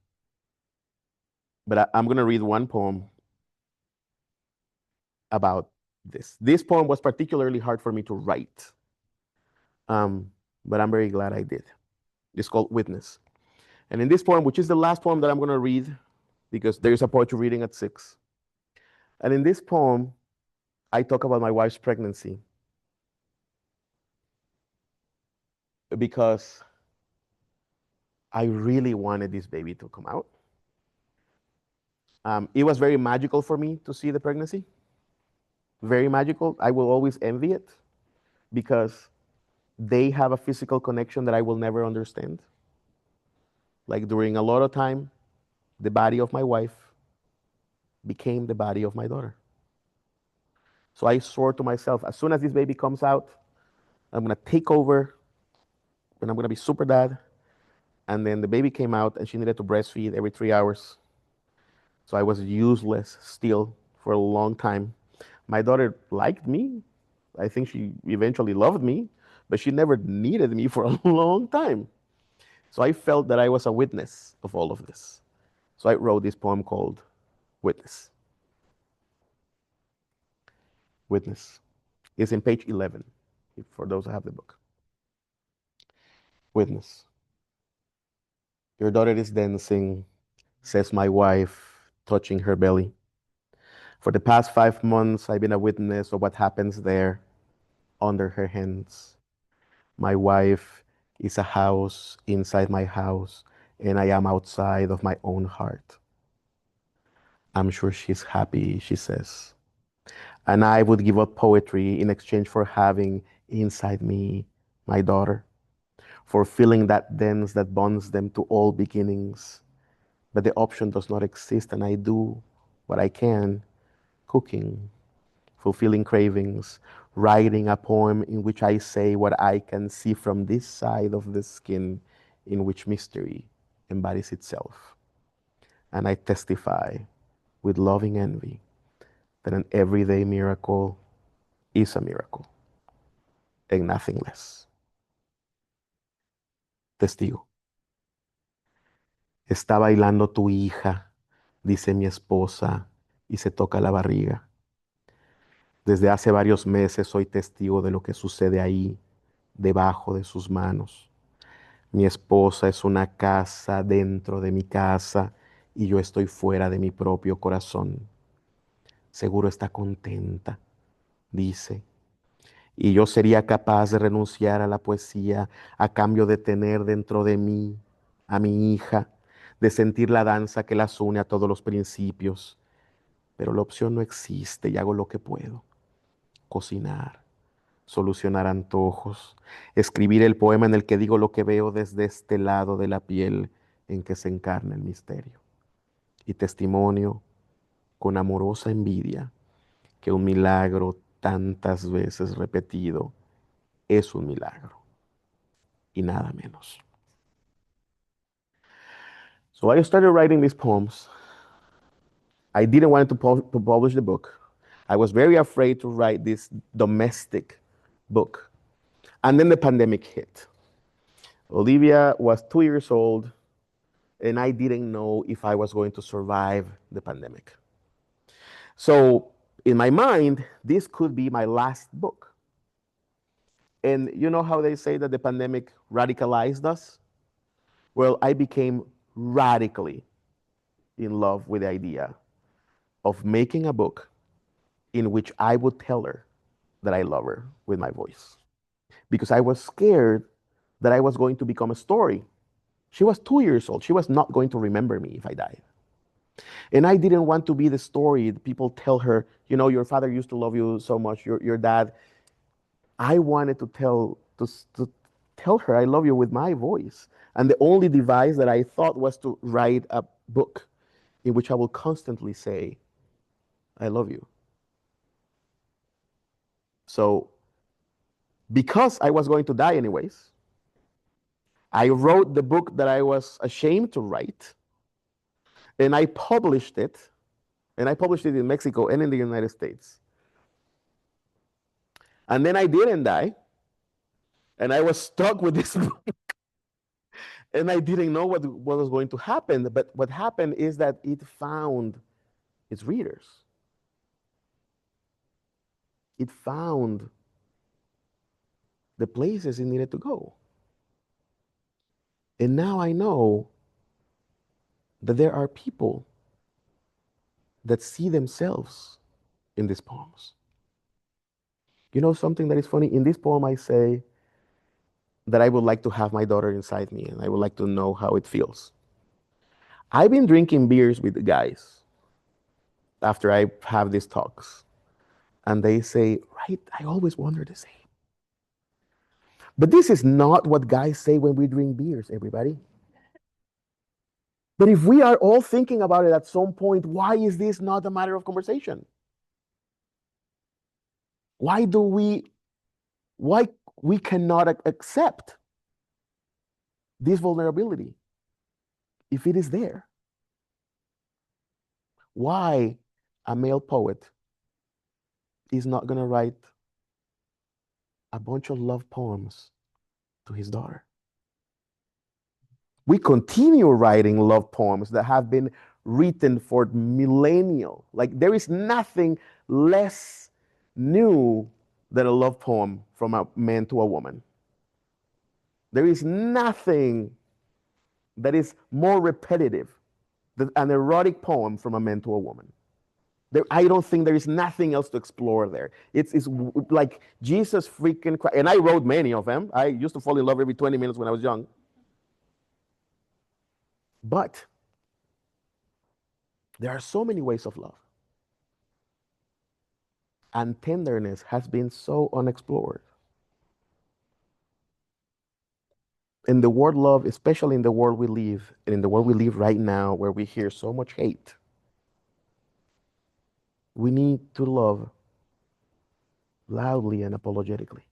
but I'm going to read one poem about this. This poem was particularly hard for me to write, but I'm very glad I did. It's called Witness. And in this poem, which is the last poem that I'm going to read, because there is a poetry reading at 6. And in this poem, I talk about my wife's pregnancy because I really wanted this baby to come out. It was very magical for me to see the pregnancy. Very magical. I will always envy it because they have a physical connection that I will never understand. Like during a lot of time, the body of my wife became the body of my daughter. So I swore to myself, as soon as this baby comes out, I'm going to take over and I'm going to be super dad. And then the baby came out and she needed to breastfeed every 3 hours. So I was useless still for a long time. My daughter liked me. I think she eventually loved me, but she never needed me for a long time. So I felt that I was a witness of all of this. So I wrote this poem called Witness. Witness. It's in page 11, for those who have the book. Witness. Your daughter is dancing, says my wife, touching her belly. For the past 5 months, I've been a witness of what happens there under her hands. My wife is a house inside my house, and I am outside of my own heart. I'm sure she's happy, she says. And I would give up poetry in exchange for having inside me my daughter, for feeling that dance that bonds them to all beginnings. But the option does not exist, and I do what I can, cooking, fulfilling cravings, writing a poem in which I say what I can see from this side of the skin, in which mystery embodies itself. And I testify with loving envy that an everyday miracle is a miracle and nothing less. Testigo. Está bailando tu hija, dice mi esposa, y se toca la barriga. Desde hace varios meses soy testigo de lo que sucede ahí, debajo de sus manos. Mi esposa es una casa dentro de mi casa y yo estoy fuera de mi propio corazón. Seguro está contenta, dice. Y yo sería capaz de renunciar a la poesía a cambio de tener dentro de mí a mi hija, de sentir la danza que las une a todos los principios. Pero la opción no existe y hago lo que puedo. Cocinar, solucionar antojos, escribir el poema en el que digo lo que veo desde este lado de la piel en que se encarna el misterio. Y testimonio con amorosa envidia que un milagro tantas veces repetido es un milagro y nada menos. So I started writing these poems. I didn't want to publish the book. I was very afraid to write this domestic book. And then the pandemic hit. Olivia was 2 years old, and I didn't know if I was going to survive the pandemic. So, in my mind, this could be my last book. And you know how they say that the pandemic radicalized us? Well, I became radically in love with the idea of making a book in which I would tell her that I love her with my voice. Because I was scared that I was going to become a story. She was 2 years old. She was not going to remember me if I died. And I didn't want to be the story. People tell her, you know, your father used to love you so much, your dad. I wanted to tell her I love you with my voice. And the only device that I thought was to write a book in which I will constantly say, I love you. So, because I was going to die anyways, I wrote the book that I was ashamed to write, and I published it, in Mexico and in the United States. And then I didn't die, and I was stuck with this book. And I didn't know what was going to happen. But what happened is that it found its readers. It found the places it needed to go. And now I know that there are people that see themselves in these poems. You know something that is funny? In this poem, I say that I would like to have my daughter inside me and I would like to know how it feels. I've been drinking beers with the guys after I have these talks, and they say, right, I always wonder the same. But this is not what guys say when we drink beers, everybody. But if we are all thinking about it at some point, why is this not a matter of conversation? Why do why we cannot accept this vulnerability if it is there? Why a male poet is not going to write a bunch of love poems to his daughter? We continue writing love poems that have been written for millennia. Like there is nothing less new than a love poem from a man to a woman. There is nothing that is more repetitive than an erotic poem from a man to a woman. I don't think there is nothing else to explore there. It's like Jesus freaking Christ. And I wrote many of them. I used to fall in love every 20 minutes when I was young. But there are so many ways of love. And tenderness has been so unexplored. In the word love, especially in the world we live, and in the world we live right now, where we hear so much hate, we need to love loudly and apologetically.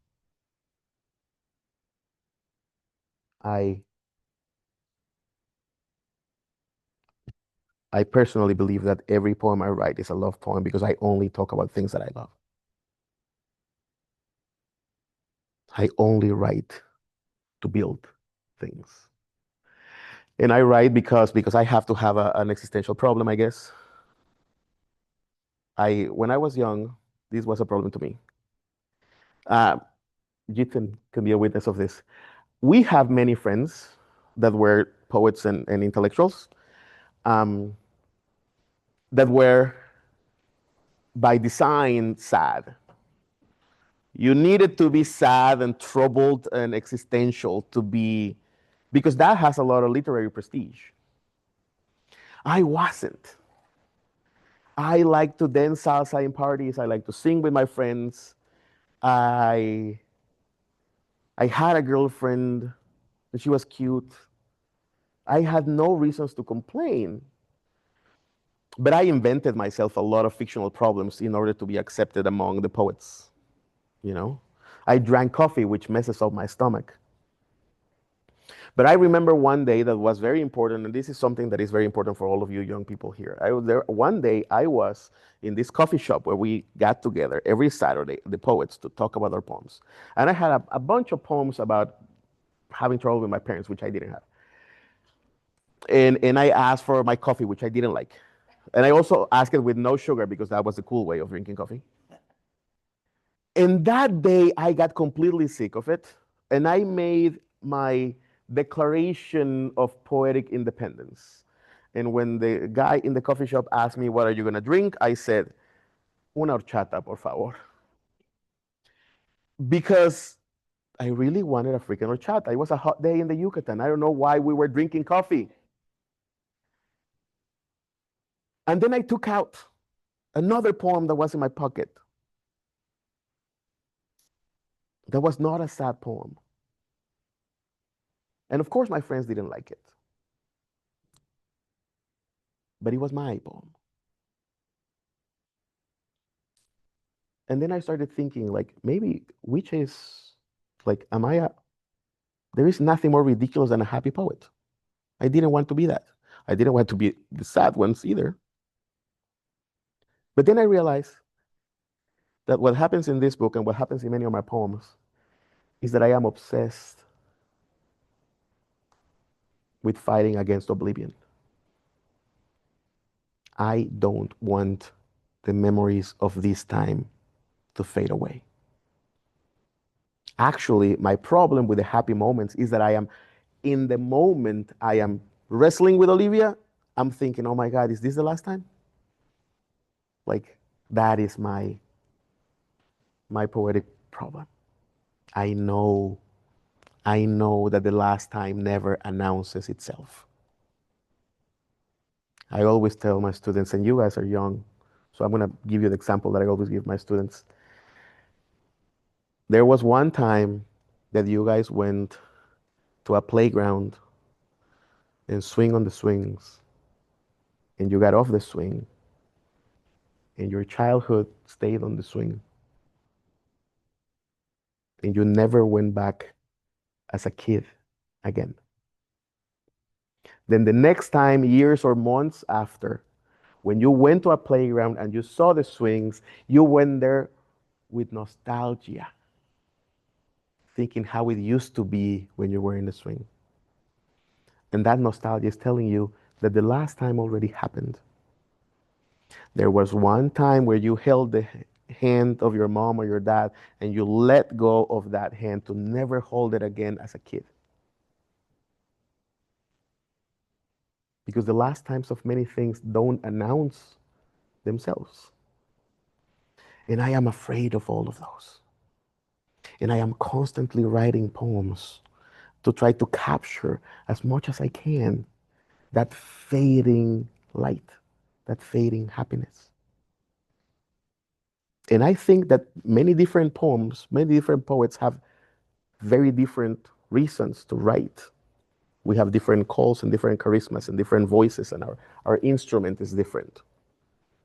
I I personally believe that every poem I write is a love poem because I only talk about things that I love. I only write to build things. And I write because I have to have an existential problem, I guess. When I was young, this was a problem to me. Uh, Jiten can be a witness of this. We have many friends that were poets and intellectuals um, that were by design sad. You needed to be sad and troubled and existential to be, because that has a lot of literary prestige. I wasn't. I like to dance salsa in parties. I like to sing with my friends. I I had a girlfriend and she was cute. I had no reasons to complain. But I invented myself a lot of fictional problems in order to be accepted among the poets, you know? I drank coffee, which messes up my stomach. But I remember one day that was very important, and this is something that is very important for all of you young people here. One day I was in this coffee shop where we got together every Saturday, the poets, to talk about our poems. And I had a bunch of poems about having trouble with my parents, which I didn't have. And I asked for my coffee, which I didn't like. And I also asked it with no sugar because that was the cool way of drinking coffee. And that day, I got completely sick of it. And I made my declaration of poetic independence. And when the guy in the coffee shop asked me, "What are you going to drink?" I said, "Una horchata, por favor." Because I really wanted a freaking horchata. It was a hot day in the Yucatan. I don't know why we were drinking coffee. And then I took out another poem that was in my pocket. That was not a sad poem. And of course, my friends didn't like it. But it was my poem. And then I started thinking, like, maybe which is, like, there is nothing more ridiculous than a happy poet. I didn't want to be that. I didn't want to be the sad ones either. But then I realized that what happens in this book and what happens in many of my poems is that I am obsessed with fighting against oblivion. I don't want the memories of this time to fade away. Actually, my problem with the happy moments is that I am in the moment I am wrestling with Olivia, I'm thinking, oh my God, is this the last time? Like, that is my poetic problem. I know, I know that the last time never announces itself. I always tell my students, and you guys are young, so I'm gonna give you the example that I always give my students. There was one time that you guys went to a playground and swing on the swings, and you got off the swing, and your childhood stayed on the swing, and you never went back as a kid again. Then the next time, years or months after, when you went to a playground and you saw the swings, you went there with nostalgia, thinking how it used to be when you were in the swing. And that nostalgia is telling you that the last time already happened. There was one time where you held the hand of your mom or your dad and you let go of that hand to never hold it again as a kid. Because the last times of many things don't announce themselves. And I am afraid of all of those. And I am constantly writing poems to try to capture as much as I can that fading light, that fading happiness. And I think that many different poems, many different poets have very different reasons to write. We have different calls and different charismas and different voices, and our instrument is different.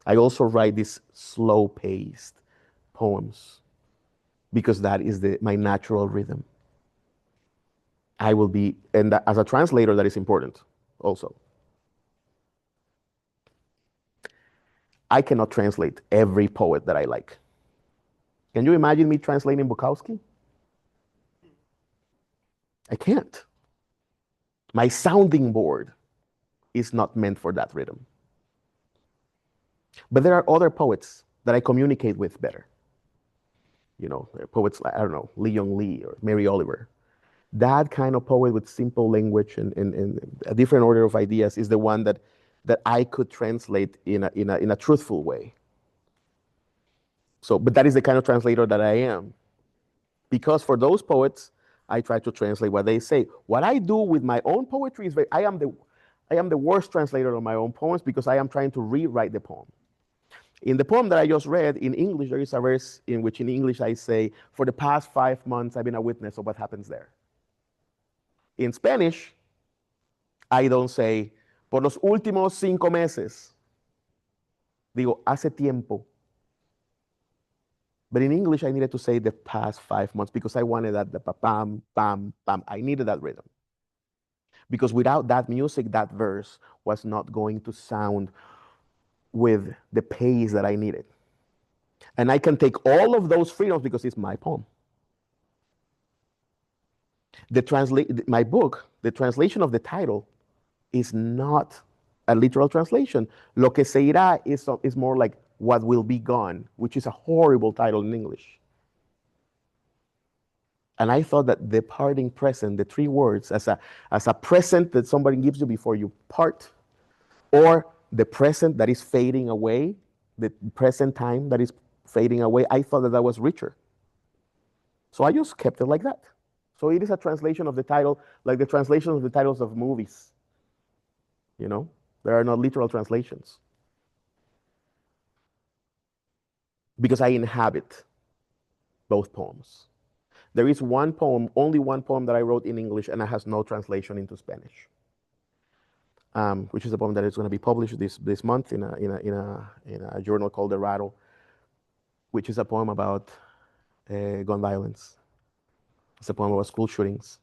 I also write these slow-paced poems because that is my natural rhythm. I will be, and as a translator, that is important also. I cannot translate every poet that I like. Can you imagine me translating Bukowski? I can't. My sounding board is not meant for that rhythm. But there are other poets that I communicate with better. You know, poets like, I don't know, Lee Young Lee or Mary Oliver. That kind of poet with simple language and a different order of ideas is the one that I could translate in a truthful way. So, but that is the kind of translator that I am. Because for those poets, I try to translate what they say. What I do with my own poetry is I am the worst translator of my own poems because I am trying to rewrite the poem. In the poem that I just read in English, there is a verse in which in English I say, for the past 5 months, I've been a witness of what happens there. In Spanish, I don't say, por los últimos 5 meses. Digo, hace tiempo. But in English, I needed to say the past 5 months because I wanted that, the pam, pam, pam. I needed that rhythm. Because without that music, that verse was not going to sound with the pace that I needed. And I can take all of those freedoms because it's my poem. My book, the translation of the title is not a literal translation. Lo que se irá is more like what will be gone, which is a horrible title in English. And I thought that the parting present, the 3 words, as a present that somebody gives you before you part, or the present that is fading away, the present time that is fading away, I thought that was richer. So I just kept it like that. So it is a translation of the title, like the translation of the titles of movies. You know, there are not literal translations. Because I inhabit both poems. There is one poem, only one poem that I wrote in English, and it has no translation into Spanish. Which is a poem that is going to be published this month in a journal called The Rattle, which is a poem about gun violence. It's a poem about school shootings.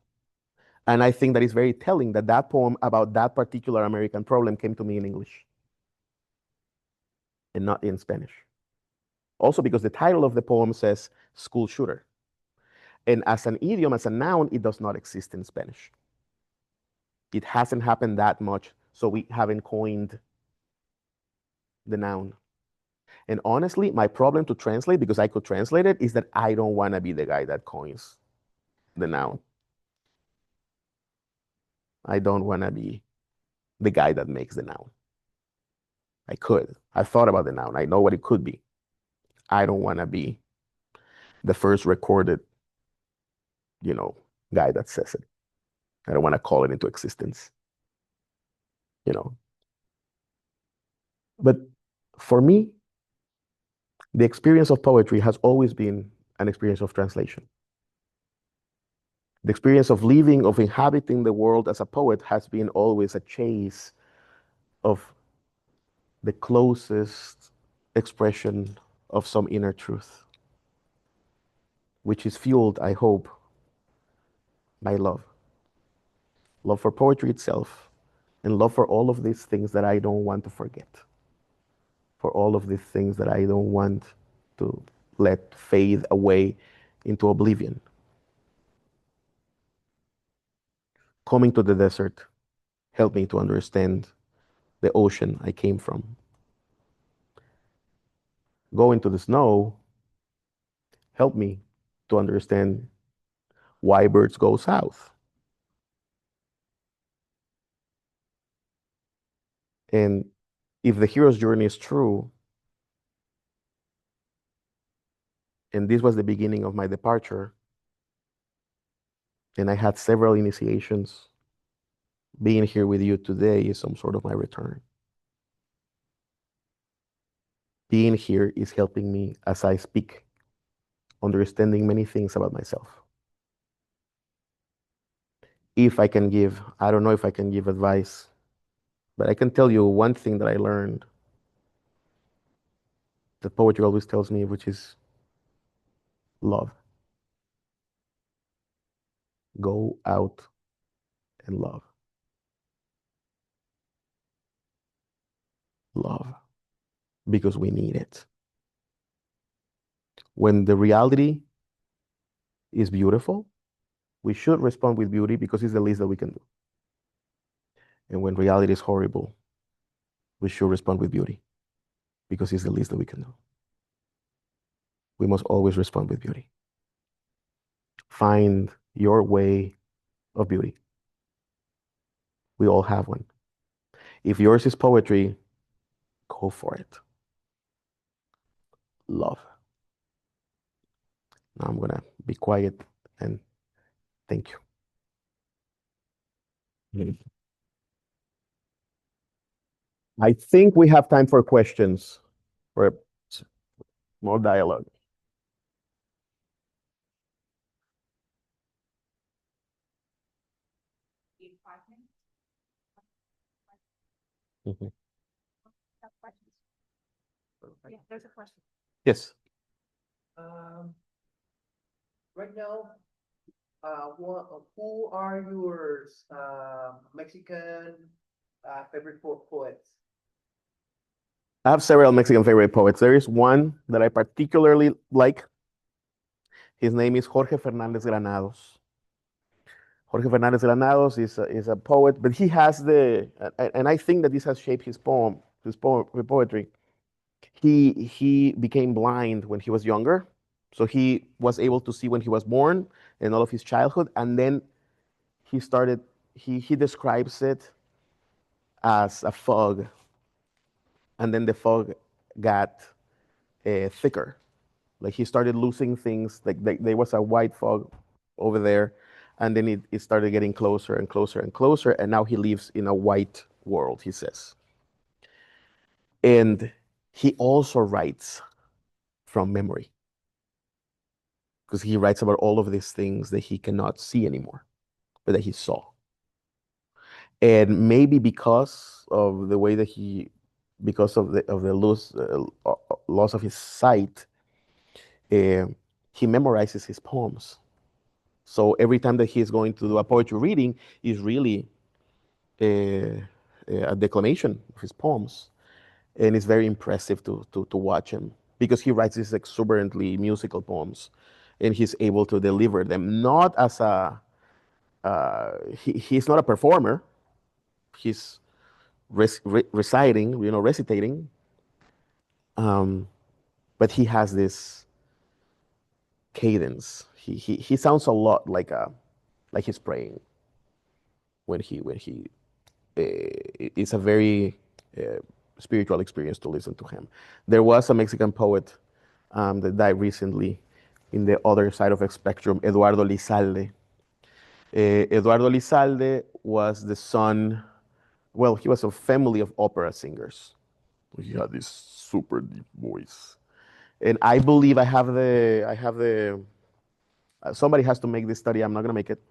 And I think that is very telling that that poem about that particular American problem came to me in English and not in Spanish. Also because the title of the poem says school shooter. And as an idiom, as a noun, it does not exist in Spanish. It hasn't happened that much, so we haven't coined the noun. And honestly, my problem to translate, because I could translate it, is that I don't want to be the guy that coins the noun. I don't want to be the guy that makes the noun. I could. I thought about the noun. I know what it could be. I don't want to be the first recorded, you know, guy that says it. I don't want to call it into existence, you know. But for me, the experience of poetry has always been an experience of translation. The experience of living, of inhabiting the world as a poet has been always a chase of the closest expression of some inner truth, which is fueled, I hope, by love. Love for poetry itself, and love for all of these things that I don't want to forget, for all of these things that I don't want to let fade away into oblivion. Coming to the desert helped me to understand the ocean I came from. Going to the snow helped me to understand why birds go south. And if the hero's journey is true, and this was the beginning of my departure, and I had several initiations, being here with you today is some sort of my return. Being here is helping me as I speak, understanding many things about myself. If I can give, I don't know if I can give advice, but I can tell you one thing that I learned that poetry always tells me, which is love. Go out and love. Love. Because we need it. When the reality is beautiful, we should respond with beauty because it's the least that we can do. And when reality is horrible, we should respond with beauty because it's the least that we can do. We must always respond with beauty. Find your way of beauty. We all have one. If yours is poetry, go for it. Love. Now I'm going to be quiet and thank you. I think we have time for questions or more dialogue. Mhm. Yeah, there's a question. Yes. Right now, who are your Mexican favorite poets? I have several Mexican favorite poets. There is one that I particularly like. His name is Jorge Fernández Granados. Jorge Fernández Granados is a poet, but he has and I think that this has shaped his poetry. He became blind when he was younger, so he was able to see when he was born and all of his childhood, and then he started. He describes it as a fog, and then the fog got thicker. Like he started losing things. Like there was a white fog over there, and then it started getting closer and closer and closer, and now he lives in a white world, he says. And he also writes from memory because he writes about all of these things that he cannot see anymore, but that he saw. And maybe because of the way that because of the loss of his sight, uh, he memorizes his poems. So every time that he is going to do a poetry reading, is really a declamation of his poems, and it's very impressive to watch him because he writes these exuberantly musical poems, and he's able to deliver them not as a he's not a performer. he's reciting, recitating. But he has this cadence. He sounds a lot like he's praying when he it's a very uh, spiritual experience to listen to him. There was a Mexican poet that died recently in the other side of the spectrum, Eduardo Lizalde. Eduardo Lizalde was the son, well, he was a family of opera singers. He had this super deep voice. And I believe somebody has to make this study. I'm not going to make it.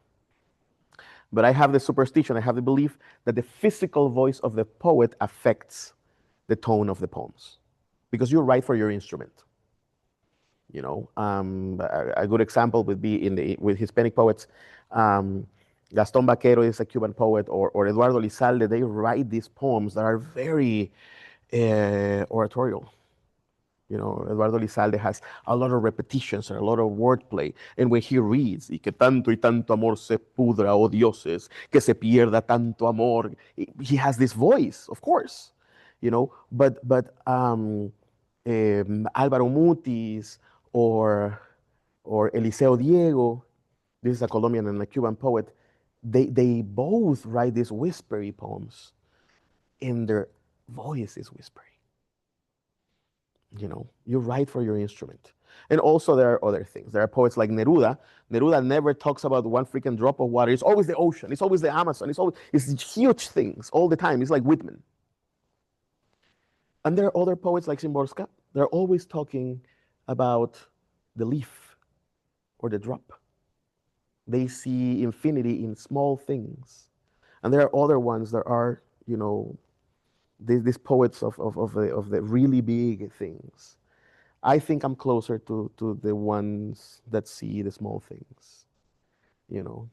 But I have the superstition, I have the belief that the physical voice of the poet affects the tone of the poems because you write for your instrument. A good example would be with Hispanic poets. Gaston Vaquero is a Cuban poet, or Eduardo Lizalde. They write these poems that are very oratorial. Eduardo Lizalde has a lot of repetitions and a lot of wordplay. And when he reads, y que tanto y tanto amor se pudra, oh dioses, que se pierda tanto amor, he has this voice, of course, but Álvaro Mutis or Eliseo Diego, this is a Colombian and a Cuban poet, they both write these whispery poems, and their voice is whispery. You write for your instrument. And also there are other things. There are poets like Neruda. Neruda never talks about one freaking drop of water. It's always the ocean. It's always the Amazon. It's huge things all the time. It's like Whitman. And there are other poets like Szymborska. They're always talking about the leaf or the drop. They see infinity in small things. And there are other ones that are, these poets of the really big things. I think I'm closer to the ones that see the small things, you know.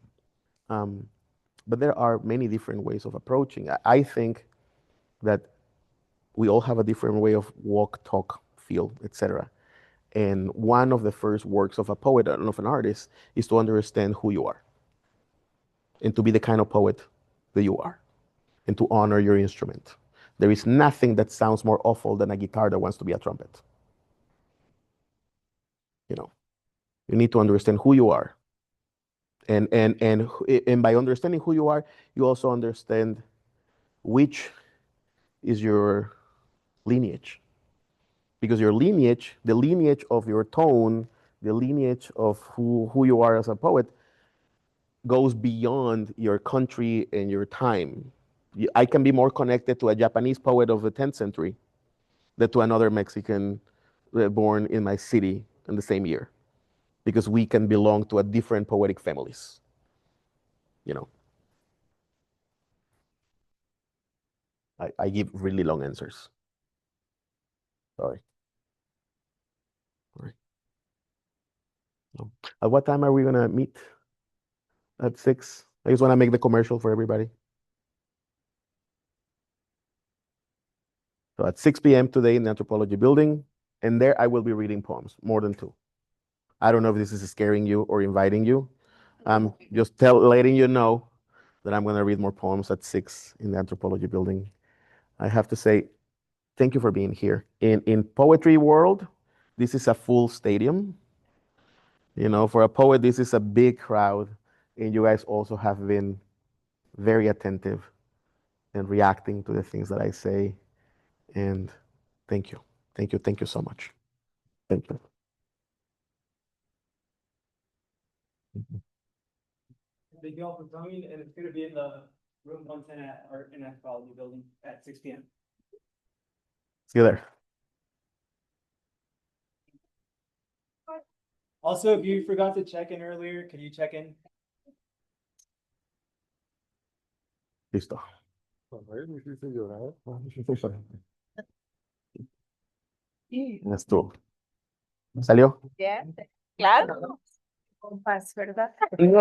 But there are many different ways of approaching. I think that we all have a different way of walk, talk, feel, etc. And one of the first works of a poet and of an artist is to understand who you are and to be the kind of poet that you are and to honor your instrument. There is nothing that sounds more awful than a guitar that wants to be a trumpet. You need to understand who you are. And by understanding who you are, you also understand which is your lineage. Because your lineage, the lineage of your tone, the lineage of who you are as a poet goes beyond your country and your time. I can be more connected to a Japanese poet of the 10th century than to another Mexican born in my city in the same year, because we can belong to a different poetic families. I give really long answers. Sorry. All right. No. At what time are we gonna meet? At 6? I just want to make the commercial for everybody. So at 6 p.m. today in the Anthropology Building, and there I will be reading poems, more than 2. I don't know if this is scaring you or inviting you. I'm just letting you know that I'm gonna read more poems at 6 in the Anthropology Building. I have to say, thank you for being here. In poetry world, this is a full stadium. For a poet, this is a big crowd, and you guys also have been very attentive and reacting to the things that I say. And thank you. Thank you. Thank you so much. Thank you. Thank you all for coming, and it's gonna be in the room 110 at our Anthropology Building at 6 p.m. See you there. Also, if you forgot to check in earlier, can you check in? Listo. Ya estuvo. ¿Salió? Claro. Compás, ¿verdad? No.